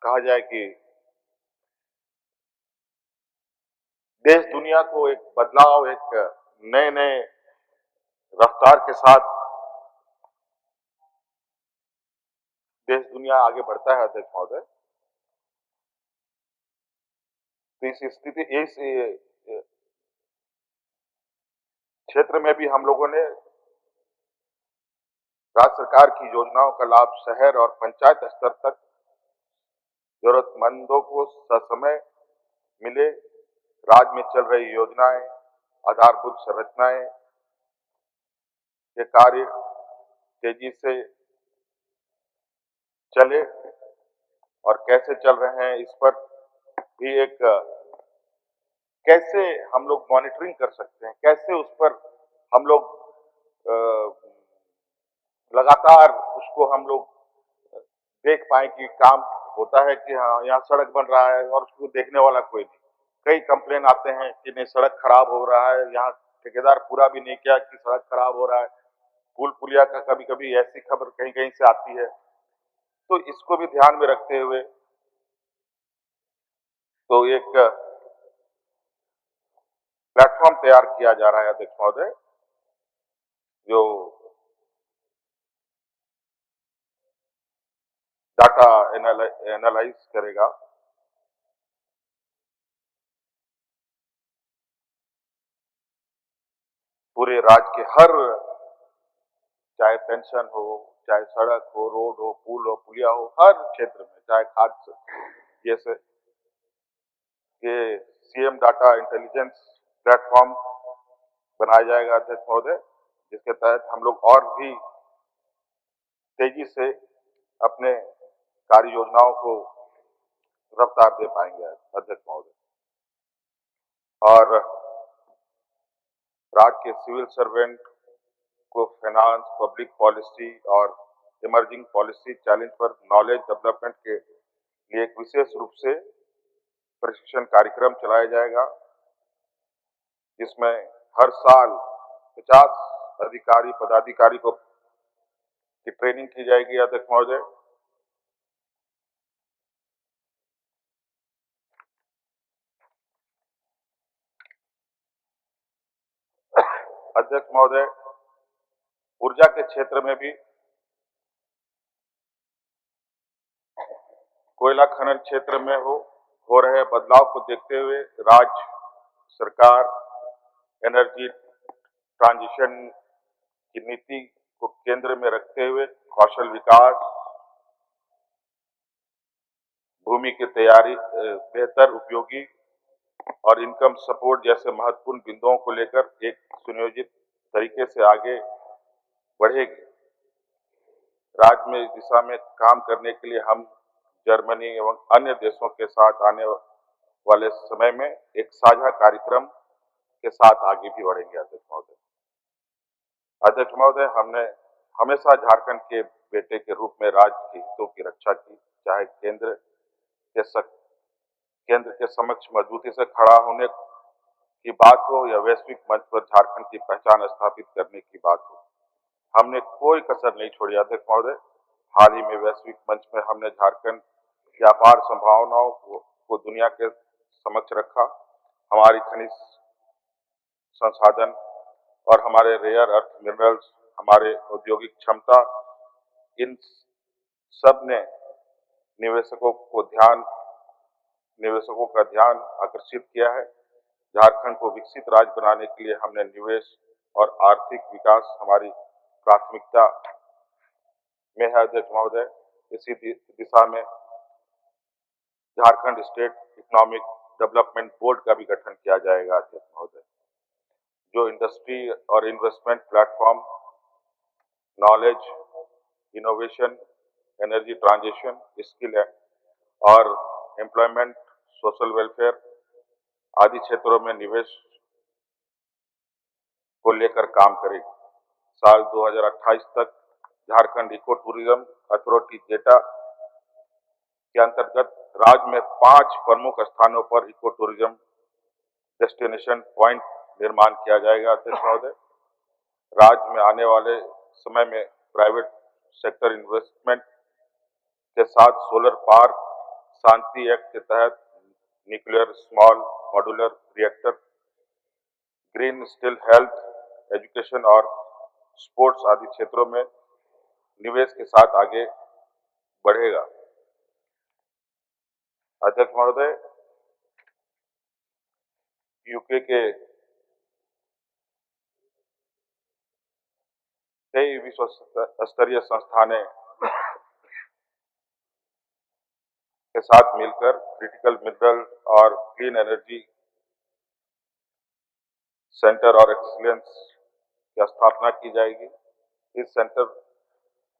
[SPEAKER 2] कहा जाए कि देश दुनिया को एक बदलाव, एक नए नए रफ्तार के साथ देश दुनिया आगे बढ़ता है अध्यक्ष महोदय। तो इस स्थिति, इस क्षेत्र में भी हम लोगों ने राज्य सरकार की योजनाओं का लाभ शहर और पंचायत स्तर तक जरूरतमंदों को ससमय मिले। राज्य में चल रही योजनाएं, आधारभूत संरचनाएं के कार्य तेजी से चले और कैसे चल रहे हैं इस पर भी एक कैसे हम लोग मॉनिटरिंग कर सकते हैं, कैसे उस पर हम लोग लगातार उसको हम लोग देख पाए कि काम होता है, कि हाँ यहाँ सड़क बन रहा है और उसको देखने वाला कोई नहीं। कई कंप्लेन आते हैं कि नहीं सड़क खराब हो रहा है, यहाँ ठेकेदार पूरा भी नहीं किया कि सड़क खराब हो रहा है। पुल पुलिया का कभी कभी ऐसी खबर कहीं कहीं से आती है, तो इसको भी ध्यान में रखते हुए तो एक प्लेटफॉर्म तैयार किया जा रहा है अध्यक्ष महोदय, जो डाटा एनालाइज करेगा पूरे राज्य के हर, चाहे पेंशन हो, चाहे सड़क हो, रोड हो, पुल हो, पुलिया हो, हर क्षेत्र में, चाहे खाद्य, जैसे ये सीएम डाटा इंटेलिजेंस प्लेटफॉर्म बनाया जाएगा अध्यक्ष महोदय, जिसके तहत हम लोग और भी तेजी से अपने कार्य योजनाओं को रफ्तार दे पाएंगे अध्यक्ष महोदय। और राज्य के सिविल सर्वेंट को फाइनेंस, पब्लिक पॉलिसी और इमर्जिंग पॉलिसी चैलेंज पर नॉलेज डेवलपमेंट के लिए एक विशेष रूप से प्रशिक्षण कार्यक्रम चलाया जाएगा, जिसमें हर साल 50 अधिकारी पदाधिकारी को की ट्रेनिंग की जाएगी अध्यक्ष महोदय। अध्यक्ष महोदय, ऊर्जा के क्षेत्र में भी कोयला खनन क्षेत्र में हो रहे बदलाव को देखते हुए राज्य सरकार एनर्जी ट्रांजिशन की नीति को केंद्र में रखते हुए कौशल विकास, भूमि की तैयारी, बेहतर उपयोगी और इनकम सपोर्ट जैसे महत्वपूर्ण बिंदुओं को लेकर एक सुनियोजित तरीके से आगे बढ़ेगी। राज्य में इस दिशा में काम करने के लिए हम जर्मनी एवं अन्य देशों के साथ आने वाले समय में एक साझा कार्यक्रम के साथ आगे भी बढ़ेंगे। अध्यक्ष महोदय, हमने हमेशा झारखंड के बेटे के रूप में राज्य के हितों की रक्षा की, चाहे केंद्र के समक्ष मजबूती से खड़ा होने की बात हो या वैश्विक मंच पर झारखंड की पहचान स्थापित करने की बात हो, हमने कोई कसर नहीं छोड़ी। अध्यक्ष महोदय, हाल ही में वैश्विक मंच में हमने झारखंड की अपार संभावनाओं को दुनिया के समक्ष रखा। हमारी खनिज संसाधन और हमारे रेयर अर्थ मिनरल्स, हमारे औद्योगिक क्षमता, इन सब ने निवेशकों का ध्यान आकर्षित किया है। झारखंड को विकसित राज्य बनाने के लिए हमने निवेश और आर्थिक विकास हमारी प्राथमिकता में है। अध्यक्ष महोदय, इसी दिशा में Jharkhand state economic development board का भी गठन किया जाएगा। अध्यक्ष महोदय, जो इंडस्ट्री और investment platform, knowledge, innovation, energy transition, skill और एम्प्लॉयमेंट, सोशल वेलफेयर आदि क्षेत्रों में निवेश को लेकर काम करेगी। साल 2028 तक झारखंड इको टूरिज्म अथॉरिटी जेटा के अंतर्गत राज्य में 5 प्रमुख स्थानों पर इको टूरिज्म डेस्टिनेशन पॉइंट निर्माण किया जाएगा। अध्यक्ष महोदय, राज्य में आने वाले समय में प्राइवेट सेक्टर इन्वेस्टमेंट के साथ सोलर पार्क, शांति एक्ट के तहत nuclear small modular reactor, green steel, health, education और स्पोर्ट्स आदि क्षेत्रों में निवेश के साथ आगे बढ़ेगा। अध्यक्ष महोदय, यूके के कई विश्व स्तरीय संस्थानें के साथ मिलकर क्रिटिकल मिनरल और क्लीन एनर्जी सेंटर और एक्सीलेंस की स्थापना की जाएगी।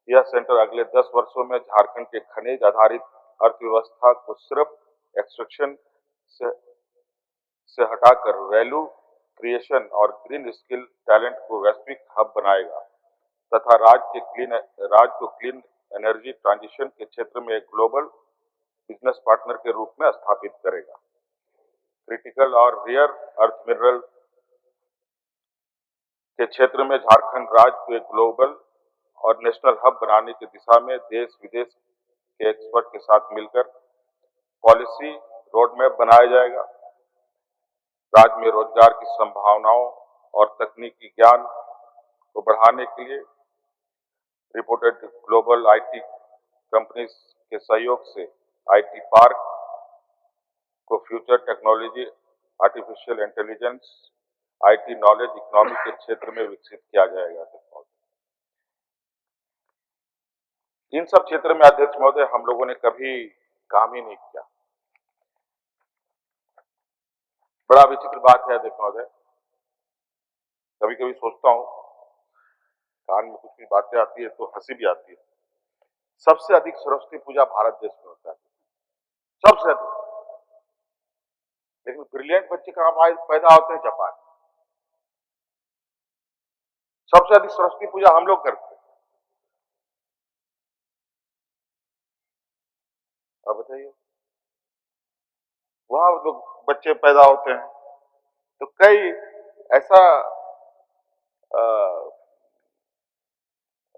[SPEAKER 2] यह सेंटर अगले 10 वर्षों में झारखंड के खनिज आधारित अर्थव्यवस्था को सिर्फ एक्सट्रैक्शन से हटाकर वैल्यू क्रिएशन और ग्रीन स्किल टैलेंट को वैश्विक हब बनाएगा तथा राज्य को क्लीन एनर्जी ट्रांजिशन के क्षेत्र में एक ग्लोबल बिजनेस पार्टनर के रूप में स्थापित करेगा। क्रिटिकल और रेयर अर्थ मिनरल के क्षेत्र में झारखंड राज्य को एक ग्लोबल और नेशनल हब बनाने की दिशा में देश विदेश के एक्सपर्ट के साथ मिलकर पॉलिसी रोडमैप बनाया जाएगा। राज्य में रोजगार की संभावनाओं और तकनीकी ज्ञान को बढ़ाने के लिए रिपोर्टेड ग्लोबल आईटी कंपनीज के सहयोग से आईटी पार्क को future technology, artificial intelligence, IT knowledge economy के क्षेत्र में विकसित किया जाएगा। इन सब क्षेत्र में अध्यक्ष महोदय हम लोगों ने कभी काम ही नहीं किया। बड़ा विचित्र बात है अध्यक्ष महोदय, कभी कभी सोचता हूं, कान में कुछ भी बातें आती है तो हंसी भी आती है। सबसे अधिक सरस्वती पूजा भारत देश में होता है, सबसे अधिक। लेकिन ब्रिलियंट बच्चे कहां पैदा होते हैं? जापान। सबसे अधिक सरस्वती पूजा हम लोग करते हैं। अब बताइए, वहां लोग बच्चे पैदा होते हैं तो कई ऐसा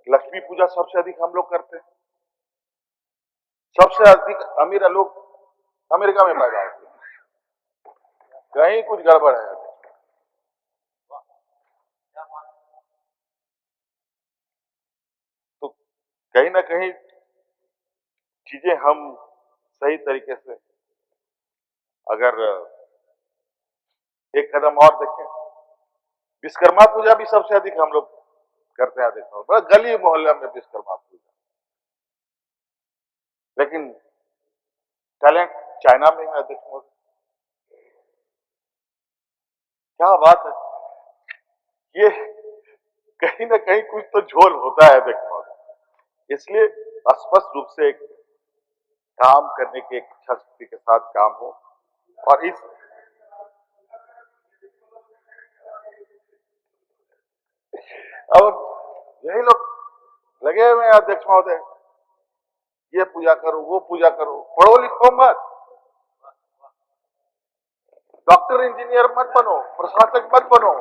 [SPEAKER 2] लक्ष्मी पूजा सबसे अधिक हम लोग करते हैं। सबसे अधिक अमीर लोग अमेरिका में पैदा होते हैं। कहीं कुछ गड़बड़ है। तो कहीं ना कहीं चीजें हम सही तरीके से अगर एक कदम और देखें, विश्वकर्मा पूजा भी सबसे अधिक हम लोग करते हैं। देखो, बड़ा गली मोहल्ले में विश्वकर्मा पूजा, लेकिन टैलेंट चाइना में है। देखो क्या बात है, ये कहीं ना कहीं कुछ तो झोल होता है। देखो, इसलिए स्पष्ट रूप से एक काम करने की एक इच्छा शक्ति के साथ काम हो। और इस अब यही लोग लगे हुए हैं अध्यक्ष महोदय, ये पूजा करो, वो पूजा करो, पढ़ो लिखो मत, डॉक्टर इंजीनियर मत बनो, प्रशासक मत बनो,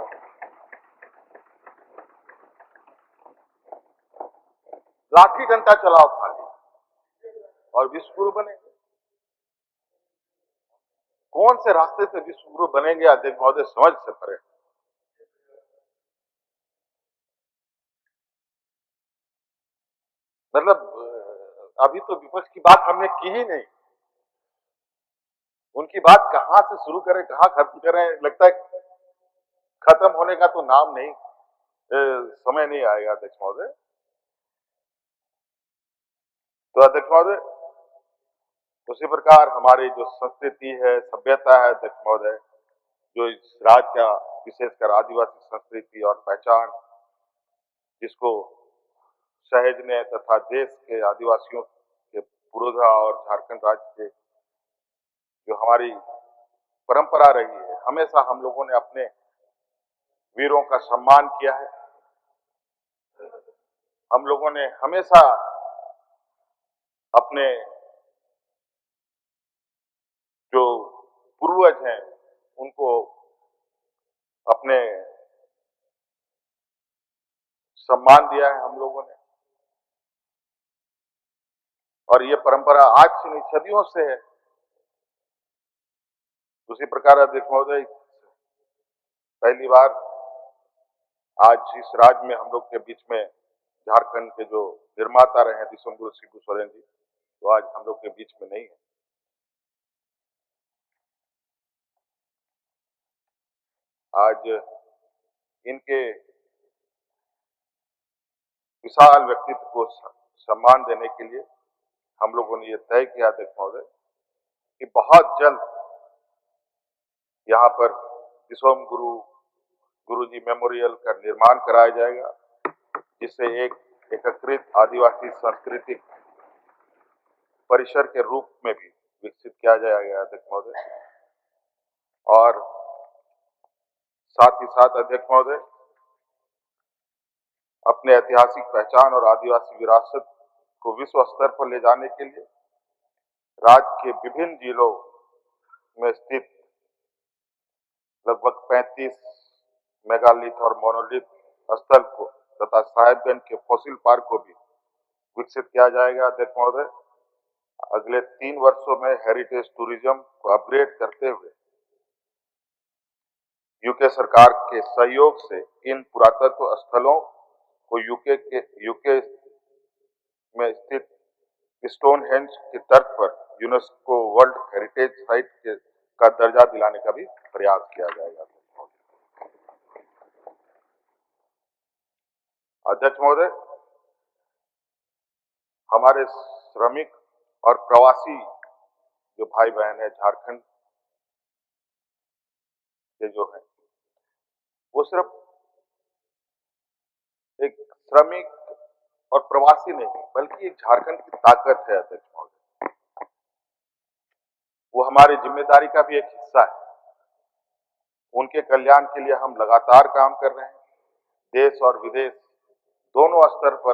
[SPEAKER 2] लाठी डंडा चलाओ खाली और विश्वगुरु बनेंगे। कौन से रास्ते से विश्वगुरु बनेंगे अध्यक्ष महोदय, समझ से परे। मतलब अभी तो विपक्ष की बात हमने की ही नहीं, उनकी बात कहां से शुरू करें कहां खत्म करें, लगता है खत्म होने का तो नाम नहीं, समय नहीं आएगा अध्यक्ष महोदय। तो अध्यक्ष महोदय, उसी प्रकार हमारी जो संस्कृति है, सभ्यता है अध्यक्ष महोदय, जो इस राज्य का विशेषकर आदिवासी संस्कृति और पहचान, जिसको सहेजने तथा देश के आदिवासियों के पुरोधा और झारखंड राज्य के जो हमारी परंपरा रही है, हमेशा हम लोगों ने अपने वीरों का सम्मान किया है। हम लोगों ने हमेशा अपने जो पूर्वज हैं उनको अपने सम्मान दिया है हम लोगों ने, और ये परंपरा आज से नहीं सदियों से है। उसी प्रकार अध्यक्ष महोदय, पहली बार आज इस राज्य में हम लोग के बीच में झारखंड के जो निर्माता रहे हैं विश्वगुरु शिबू सोरेन जी, तो आज हम लोग के बीच में नहीं है। आज इनके विशाल व्यक्तित्व को सम्मान देने के लिए हम लोगों ने ये तय किया अध्यक्ष महोदय कि बहुत जल्द यहाँ पर विश्वम गुरु जी मेमोरियल का निर्माण कराया जाएगा, जिससे एक एकीकृत आदिवासी सांस्कृतिक परिसर के रूप में भी विकसित किया जाएगा अध्यक्ष महोदय। और साथ ही साथ अध्यक्ष महोदय, अपने ऐतिहासिक पहचान और आदिवासी विरासत को विश्व स्तर पर ले जाने के लिए राज्य के विभिन्न जिलों में स्थित लगभग 35 मेगालिथ और मोनोलिथ स्थल को तथा साहेबगंज के फॉसिल पार्क को भी विकसित किया जाएगा अध्यक्ष महोदय। अगले 3 वर्षों में हेरिटेज टूरिज्म को अपग्रेड करते हुए यूके सरकार के सहयोग से इन पुरातत्व स्थलों को यूके में स्थित स्टोनहेंज की तर्ज पर यूनेस्को वर्ल्ड हेरिटेज साइट का दर्जा दिलाने का भी प्रयास किया जाएगा अध्यक्ष महोदय। हमारे श्रमिक और प्रवासी जो भाई बहन है झारखंड के जो है, वो सिर्फ एक श्रमिक और प्रवासी नहीं बल्कि एक झारखंड की ताकत है अध्यक्ष महोदय। वो हमारी जिम्मेदारी का भी एक हिस्सा है। उनके कल्याण के लिए हम लगातार काम कर रहे हैं। देश और विदेश दोनों स्तर पर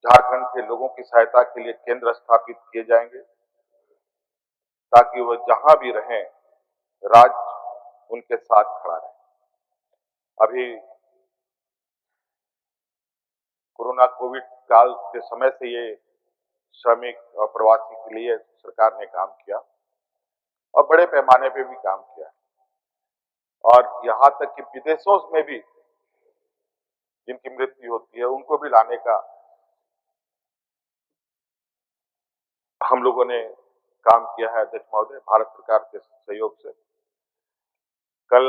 [SPEAKER 2] झारखंड के लोगों की सहायता के लिए केंद्र स्थापित किए जाएंगे, ताकि वह जहां भी रहें राज्य उनके साथ खड़ा रहे। अभी कोरोना कोविड काल के समय से ये श्रमिक और प्रवासी के लिए सरकार ने काम किया और बड़े पैमाने पे भी काम किया, और यहाँ तक कि विदेशों में भी जिनकी मृत्यु होती है उनको भी लाने का हम लोगों ने काम किया है अध्यक्ष महोदय, भारत सरकार के सहयोग से। कल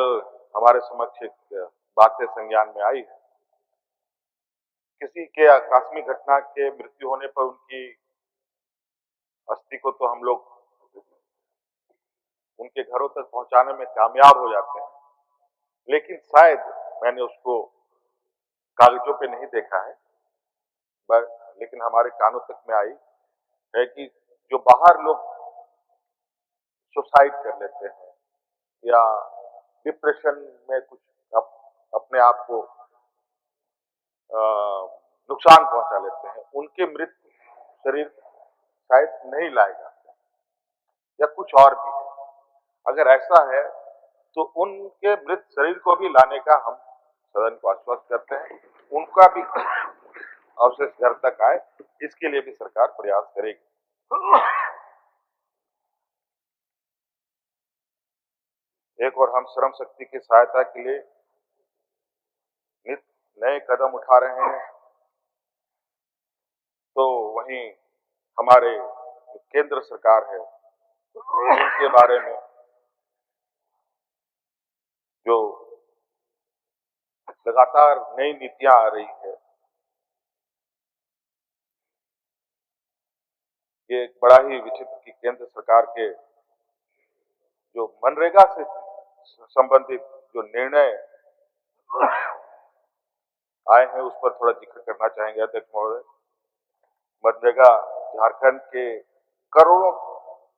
[SPEAKER 2] हमारे समक्ष एक बातें संज्ञान में आई है, किसी के आकस्मिक घटना के मृत्यु होने पर उनकी अस्थि को तो हम लोग उनके घरों तक पहुंचाने में कामयाब हो जाते हैं, लेकिन शायद मैंने उसको कागजों पे नहीं देखा है, लेकिन हमारे कानों तक में आई है कि जो बाहर लोग सुसाइड कर लेते हैं या डिप्रेशन में कुछ अपने आप को नुकसान पहुंचा लेते हैं, उनके मृत शरीर शायद नहीं लाए जाते या कुछ और भी है। अगर ऐसा है तो उनके मृत शरीर को भी लाने का हम सदन को आश्वस्त करते हैं, उनका भी अवशेष घर तक आए, इसके लिए भी सरकार प्रयास करेगी। एक और हम श्रम शक्ति की सहायता के लिए नित नए कदम उठा रहे हैं, तो वहीं हमारे केंद्र सरकार है उनके बारे में जो लगातार नई नीतियां आ रही है, ये एक बड़ा ही विचित्र की केंद्र सरकार के जो मनरेगा से संबंधित जो निर्णय आए हैं उस पर थोड़ा जिक्र करना चाहेंगे अध्यक्ष महोदय। मनरेगा झारखंड के करोड़ों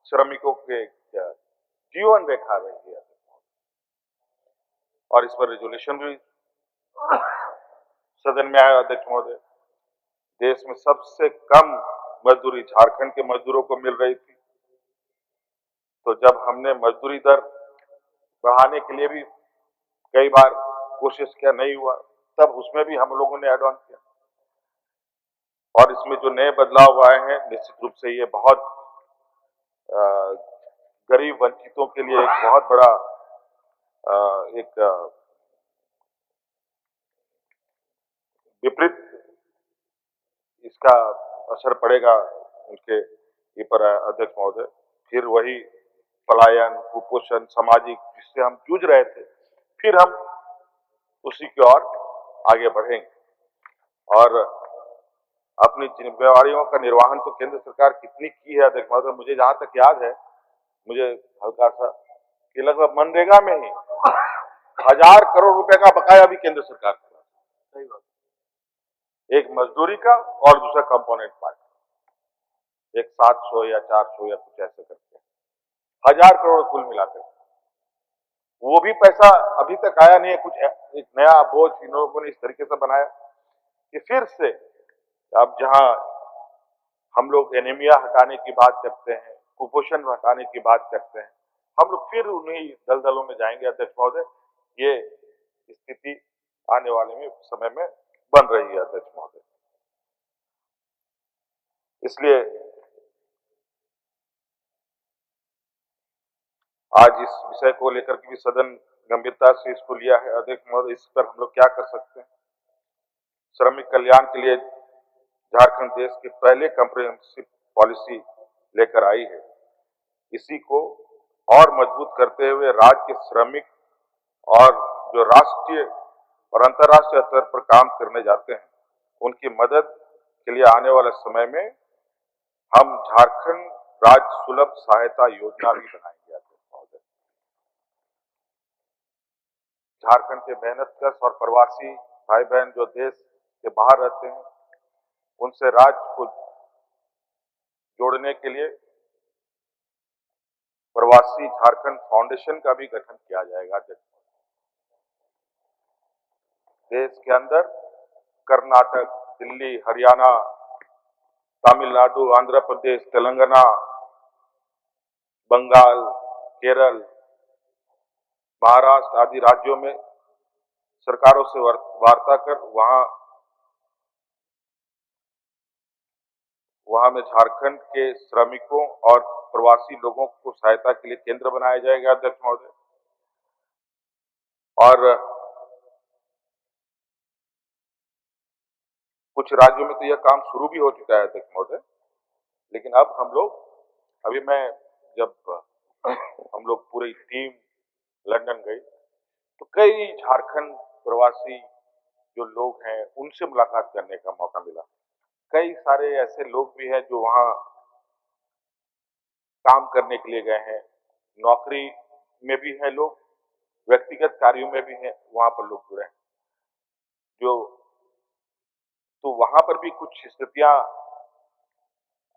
[SPEAKER 2] श्रमिकों के जीवन रेखा रही है और इस पर रेजोल्यूशन भी सदन में आया अध्यक्ष महोदय। देश में सबसे कम मजदूरी झारखंड के मजदूरों को मिल रही थी, तो जब हमने मजदूरी दर बढ़ाने के लिए भी कई बार कोशिश किया, नहीं हुआ, तब उसमें भी हम लोगों ने ऐड ऑन किया और इसमें जो नए बदलाव आए हैं निश्चित रूप से ये बहुत गरीब वंचितों के लिए एक बहुत बड़ा एक विपरीत इसका असर पड़ेगा उनके ये पर अध्यक्ष महोदय। फिर वही पलायन, कुपोषण, सामाजिक जिससे हम जूझ रहे थे, फिर हम उसी की ओर आगे बढ़ेंगे और अपनी जिम्मेवारियों का निर्वहन तो केंद्र सरकार कितनी की है अध्यक्ष महोदय, मुझे जहां तक याद है, मुझे हल्का सा कि लगभग मनरेगा में ही 1000 करोड़ रुपए का बकाया भी केंद्र सरकार का, सही बात, एक मजदूरी का और दूसरा कंपोनेंट पार्ट, एक 700 या 400 या कुछ ऐसे करके 1000 करोड़ कुल मिलाकर, वो भी पैसा अभी तक आया नहीं है। कुछ एक नया बोझ इन लोगों ने इस तरीके से बनाया कि फिर से अब जहां हम लोग एनीमिया हटाने की बात करते हैं, कुपोषण हटाने की बात करते हैं, हम लोग फिर उन्हीं दलदलों में जाएंगे अध्यक्ष महोदय। ये स्थिति आने वाले में समय में बन रही है अध्यक्ष महोदय। इसलिए आज इस विषय को लेकर के भी सदन गंभीरता से इसको लिया है अध्यक्ष महोदय। इस पर हम लोग क्या कर सकते हैं? श्रमिक कल्याण के लिए झारखंड देश की पहले कम्प्रिहेंसिव पॉलिसी लेकर आई है। इसी को और मजबूत करते हुए राज्य के श्रमिक और जो राष्ट्रीय और अंतर्राष्ट्रीय स्तर पर काम करने जाते हैं, उनकी मदद के लिए आने वाले समय में हम झारखंड राज्य सुलभ सहायता योजना भी बनाएंगे महोदय। झारखंड के मेहनतकश और प्रवासी भाई बहन जो देश के बाहर रहते हैं, उनसे राज्य को जोड़ने के लिए प्रवासी झारखंड फाउंडेशन का भी गठन किया जाएगा। देश के अंदर कर्नाटक, दिल्ली, हरियाणा, तमिलनाडु, आंध्र प्रदेश, तेलंगाना, बंगाल, केरल, महाराष्ट्र आदि राज्यों में सरकारों से वार्ता कर वहां में झारखंड के श्रमिकों और प्रवासी लोगों को सहायता के लिए केंद्र बनाया जाएगा अध्यक्ष महोदय। और कुछ राज्यों में तो यह काम शुरू भी हो चुका है अध्यक्ष महोदय, लेकिन अब हम लोग जब हम लोग पूरी टीम लंदन गई तो कई झारखंड प्रवासी जो लोग हैं उनसे मुलाकात करने का मौका मिला। कई सारे ऐसे लोग भी हैं जो वहां काम करने के लिए गए हैं, नौकरी में भी हैं लोग, व्यक्तिगत कार्यों में भी हैं, वहां पर लोग जुड़े हैं। जो तो वहां पर भी कुछ स्थितियां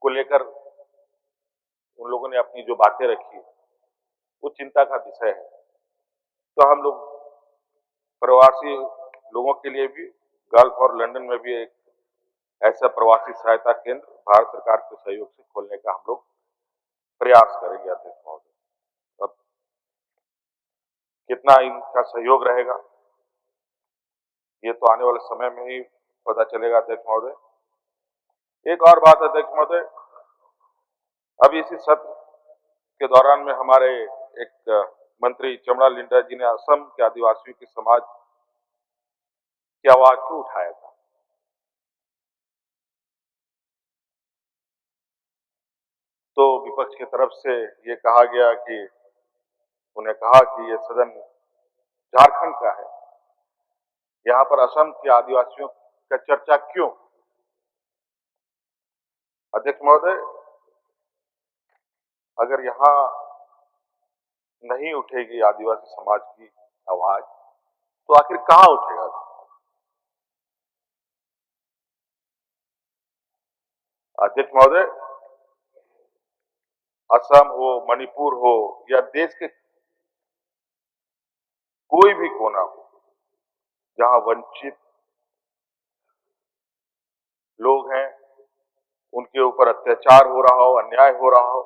[SPEAKER 2] को लेकर उन लोगों ने अपनी जो बातें रखी वो चिंता का विषय है। तो हम लोग प्रवासी लोगों के लिए भी गल्फ और लंदन में भी एक ऐसा प्रवासी सहायता केंद्र भारत सरकार के सहयोग से खोलने का हम लोग प्रयास करेंगे अध्यक्ष महोदय। अब कितना इनका सहयोग रहेगा ये तो आने वाले समय में ही पता चलेगा अध्यक्ष महोदय। एक और बात अध्यक्ष महोदय, अभी इसी सत्र के दौरान में हमारे एक मंत्री चमड़ा लिंडा जी ने असम के आदिवासियों के समाज की आवाज को उठाया था। तो विपक्ष की तरफ से ये कहा गया कि उन्हें कहा कि ये सदन झारखंड का है, यहाँ पर असम के आदिवासियों का चर्चा क्यों? अध्यक्ष महोदय, अगर यहाँ नहीं उठेगी आदिवासी समाज की आवाज तो आखिर कहां उठेगा? अध्यक्ष महोदय, असम हो, मणिपुर हो या देश के कोई भी कोना हो जहां वंचित लोग हैं, उनके ऊपर अत्याचार हो रहा हो, अन्याय हो रहा हो,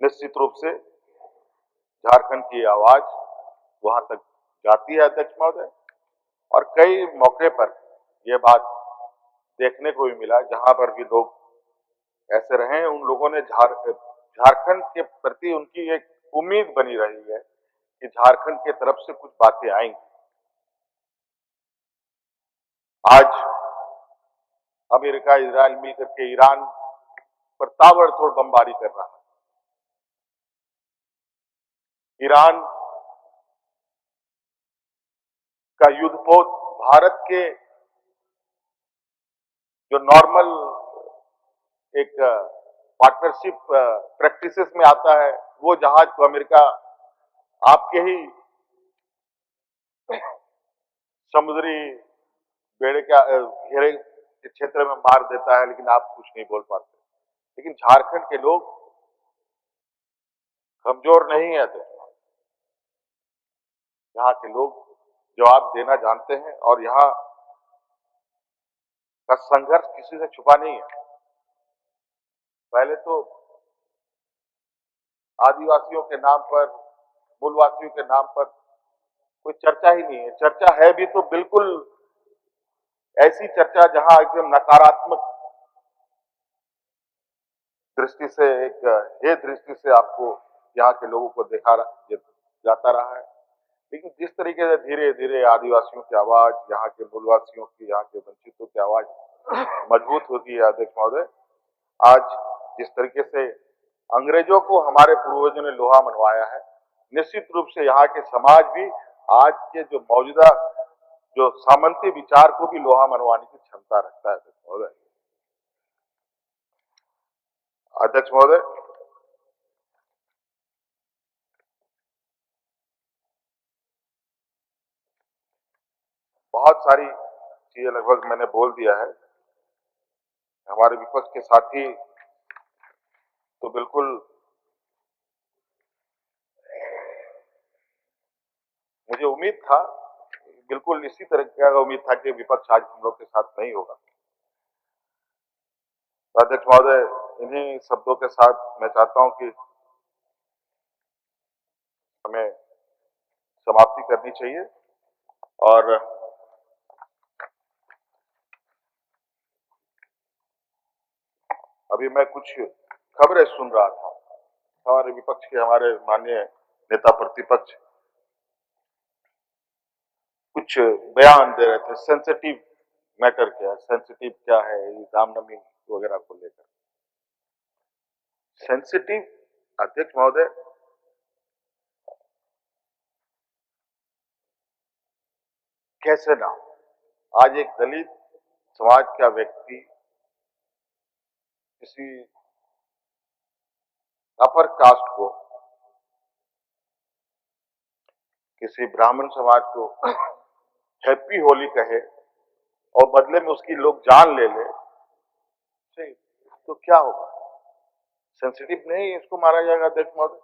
[SPEAKER 2] निश्चित रूप से झारखंड की आवाज वहां तक जाती है अध्यक्ष महोदय। और कई मौके पर यह बात देखने को भी मिला जहां पर भी लोग ऐसे रहे, उन लोगों ने झारखंड के प्रति उनकी एक उम्मीद बनी रही है कि झारखंड के तरफ से कुछ बातें आएंगी। आज अमेरिका इजराइल मिलकर के ईरान पर ताबड़तोड़ बमबारी कर रहा है। ईरान का युद्धपोत भारत के जो नॉर्मल एक पार्टनरशिप प्रैक्टिसेस में आता है, वो जहाज को अमेरिका आपके ही समुद्री बेड़े के घेरे के क्षेत्र में मार देता है, लेकिन आप कुछ नहीं बोल पाते। लेकिन झारखंड के लोग कमजोर नहीं है तो यहाँ के लोग जवाब देना जानते हैं और यहाँ का संघर्ष किसी से छुपा नहीं है। पहले तो आदिवासियों के नाम पर, मूलवासियों के नाम पर कोई चर्चा ही नहीं है। चर्चा है भी तो बिल्कुल ऐसी चर्चा जहां एकदम नकारात्मक दृष्टि से, एक हे दृष्टि से आपको यहाँ के लोगों को देखा जाता रहा है। लेकिन जिस तरीके से धीरे धीरे आदिवासियों की आवाज, यहाँ के मूलवासियों की, यहाँ के वंचितों की आवाज मजबूत होती है अध्यक्ष महोदय, आज जिस तरीके से अंग्रेजों को हमारे पूर्वजों ने लोहा मनवाया है, निश्चित रूप से यहाँ के समाज भी आज के जो मौजूदा जो सामंती विचार को भी लोहा मनवाने की क्षमता रखता है अध्यक्ष महोदय। अध्यक्ष महोदय, बहुत सारी चीजें लगभग मैंने बोल दिया है। हमारे विपक्ष के साथी तो बिल्कुल मुझे उम्मीद था, बिल्कुल इसी तरह का उम्मीद था कि विपक्ष आज हम लोग के साथ नहीं होगा। तो अध्यक्ष महोदय, इन्हीं शब्दों के साथ मैं चाहता हूं कि हमें समाप्ति करनी चाहिए। और अभी मैं कुछ खबरें सुन रहा था, हमारे विपक्ष के हमारे माननीय नेता प्रतिपक्ष कुछ बयान दे रहे थे। सेंसिटिव मैटर क्या है, सेंसिटिव क्या है, रामनवमी वगैरह को लेकर। सेंसिटिव अध्यक्ष महोदय, कैसे ना हो? आज एक दलित समाज का व्यक्ति किसी अपर कास्ट को, किसी ब्राह्मण समाज को हैप्पी होली कहे और बदले में उसकी लोग जान ले ले, तो क्या होगा? सेंसिटिव नहीं इसको मारा जाएगा अध्यक्ष महोदय।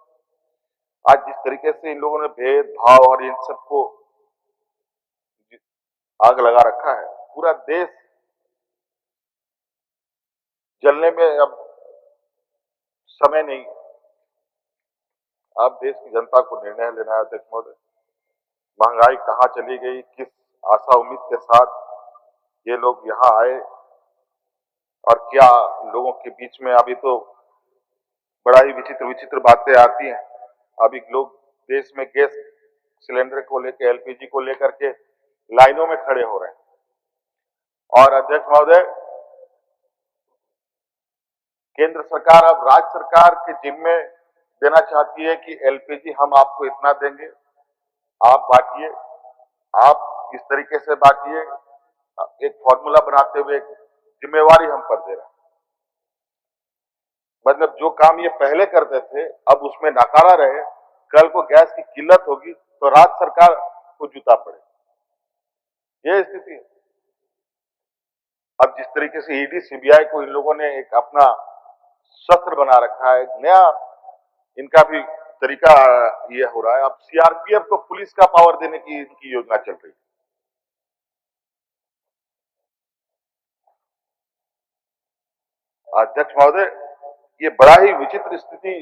[SPEAKER 2] आज जिस तरीके से इन लोगों ने भेदभाव और इन सबको आग लगा रखा है, पूरा देश जलने में अब समय नहीं है। अब देश की जनता को निर्णय लेना है अध्यक्ष महोदय। महंगाई कहाँ चली गई, किस आशा उम्मीद के साथ ये लोग यहाँ आए और क्या लोगों के बीच में अभी तो बड़ा ही विचित्र विचित्र बातें आती हैं। अभी लोग देश में गैस सिलेंडर को लेकर, एलपीजी को लेकर के लाइनों में खड़े हो रहे हैं। और अध्यक्ष महोदय, केंद्र सरकार अब राज्य सरकार के जिम्मे देना चाहती है कि एलपीजी हम आपको इतना देंगे, आप बांटिए, आप इस तरीके से बांटिए, एक फॉर्मूला बनाते हुए जिम्मेवारी हम पर दे रहे हैं। मतलब जो काम ये पहले करते थे अब उसमें नकारा रहे, कल को गैस की किल्लत होगी तो राज्य सरकार को जूता पड़े, ये स्थिति है। अब जिस तरीके से ईडी सीबीआई को इन लोगों ने एक अपना शस्त्र बना रखा है, नया इनका भी तरीका ये हो रहा है। अब सीआरपीएफ को पुलिस का पावर देने की इनकी योजना चल रही है। अध्यक्ष महोदय, ये बड़ा ही विचित्र स्थिति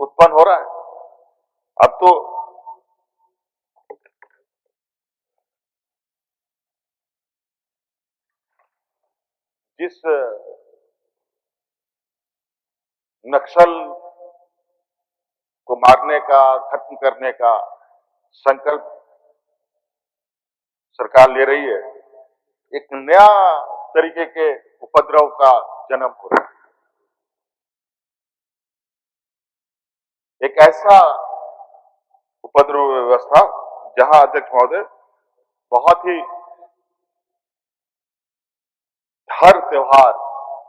[SPEAKER 2] उत्पन्न हो रहा है। अब तो जिस नक्सल को मारने का, खत्म करने का संकल्प सरकार ले रही है, एक नया तरीके के उपद्रव का जन्म हो रहा है। एक ऐसा उपद्रव व्यवस्था जहां अध्यक्ष महोदय बहुत ही हर त्योहार,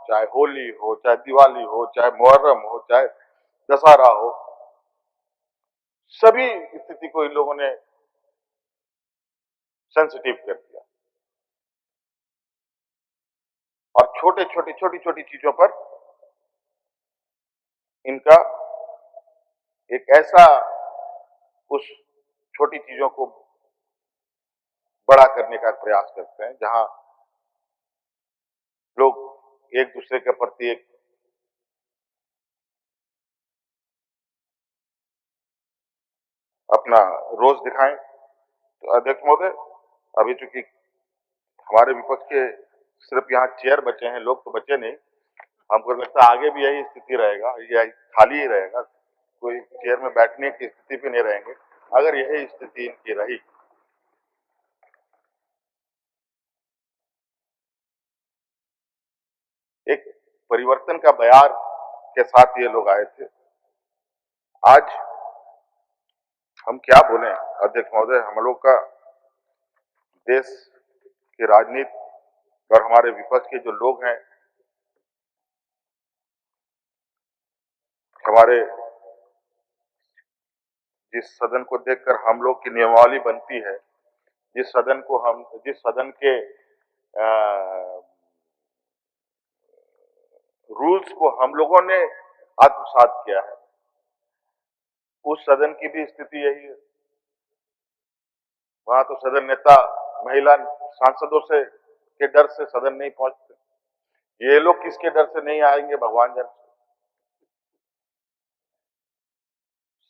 [SPEAKER 2] चाहे होली हो, चाहे दिवाली हो, चाहे मुहर्रम हो, चाहे दशहरा हो, सभी स्थिति को इन लोगों ने सेंसिटिव कर दिया और छोटी छोटी चीजों पर इनका एक ऐसा उस छोटी चीजों को बड़ा करने का प्रयास करते हैं जहां लोग एक दूसरे के प्रति एक अपना रोष दिखाएं। तो अध्यक्ष महोदय, अभी चूंकि हमारे विपक्ष के सिर्फ यहाँ चेयर बचे हैं, लोग तो बचे नहीं। हमको लगता है आगे भी यही स्थिति रहेगा, यही खाली ही रहेगा, कोई चेयर में बैठने की स्थिति भी नहीं रहेंगे अगर यही स्थिति इनकी रही। एक परिवर्तन का बयार के साथ ये लोग आए थे। आज हम क्या बोले अध्यक्ष महोदय, हम लोग का देश की राजनीति और हमारे विपक्ष के जो लोग हैं, हमारे जिस सदन को देखकर हम लोग की नियमावली बनती है, जिस सदन के रूल्स को हम लोगों ने आत्मसात किया है, उस सदन की भी स्थिति यही है। वहां तो सदन नेता महिला सांसदों से के डर से सदन नहीं पहुंचते। ये लोग किसके डर से नहीं आएंगे, भगवान जाने।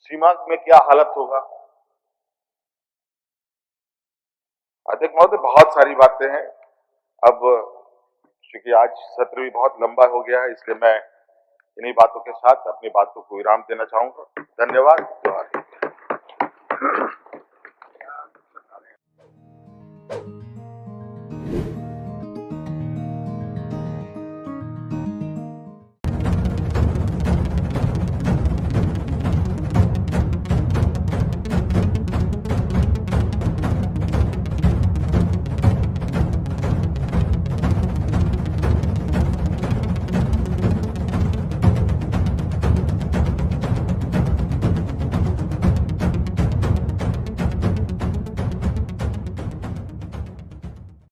[SPEAKER 2] सीमा में क्या हालत होगा। अध्यक्ष महोदय, बहुत सारी बातें हैं। अब क्योंकि आज सत्र भी बहुत लंबा हो गया है, इसलिए मैं इन्हीं बातों के साथ अपनी बातों को विराम देना चाहूंगा। धन्यवाद।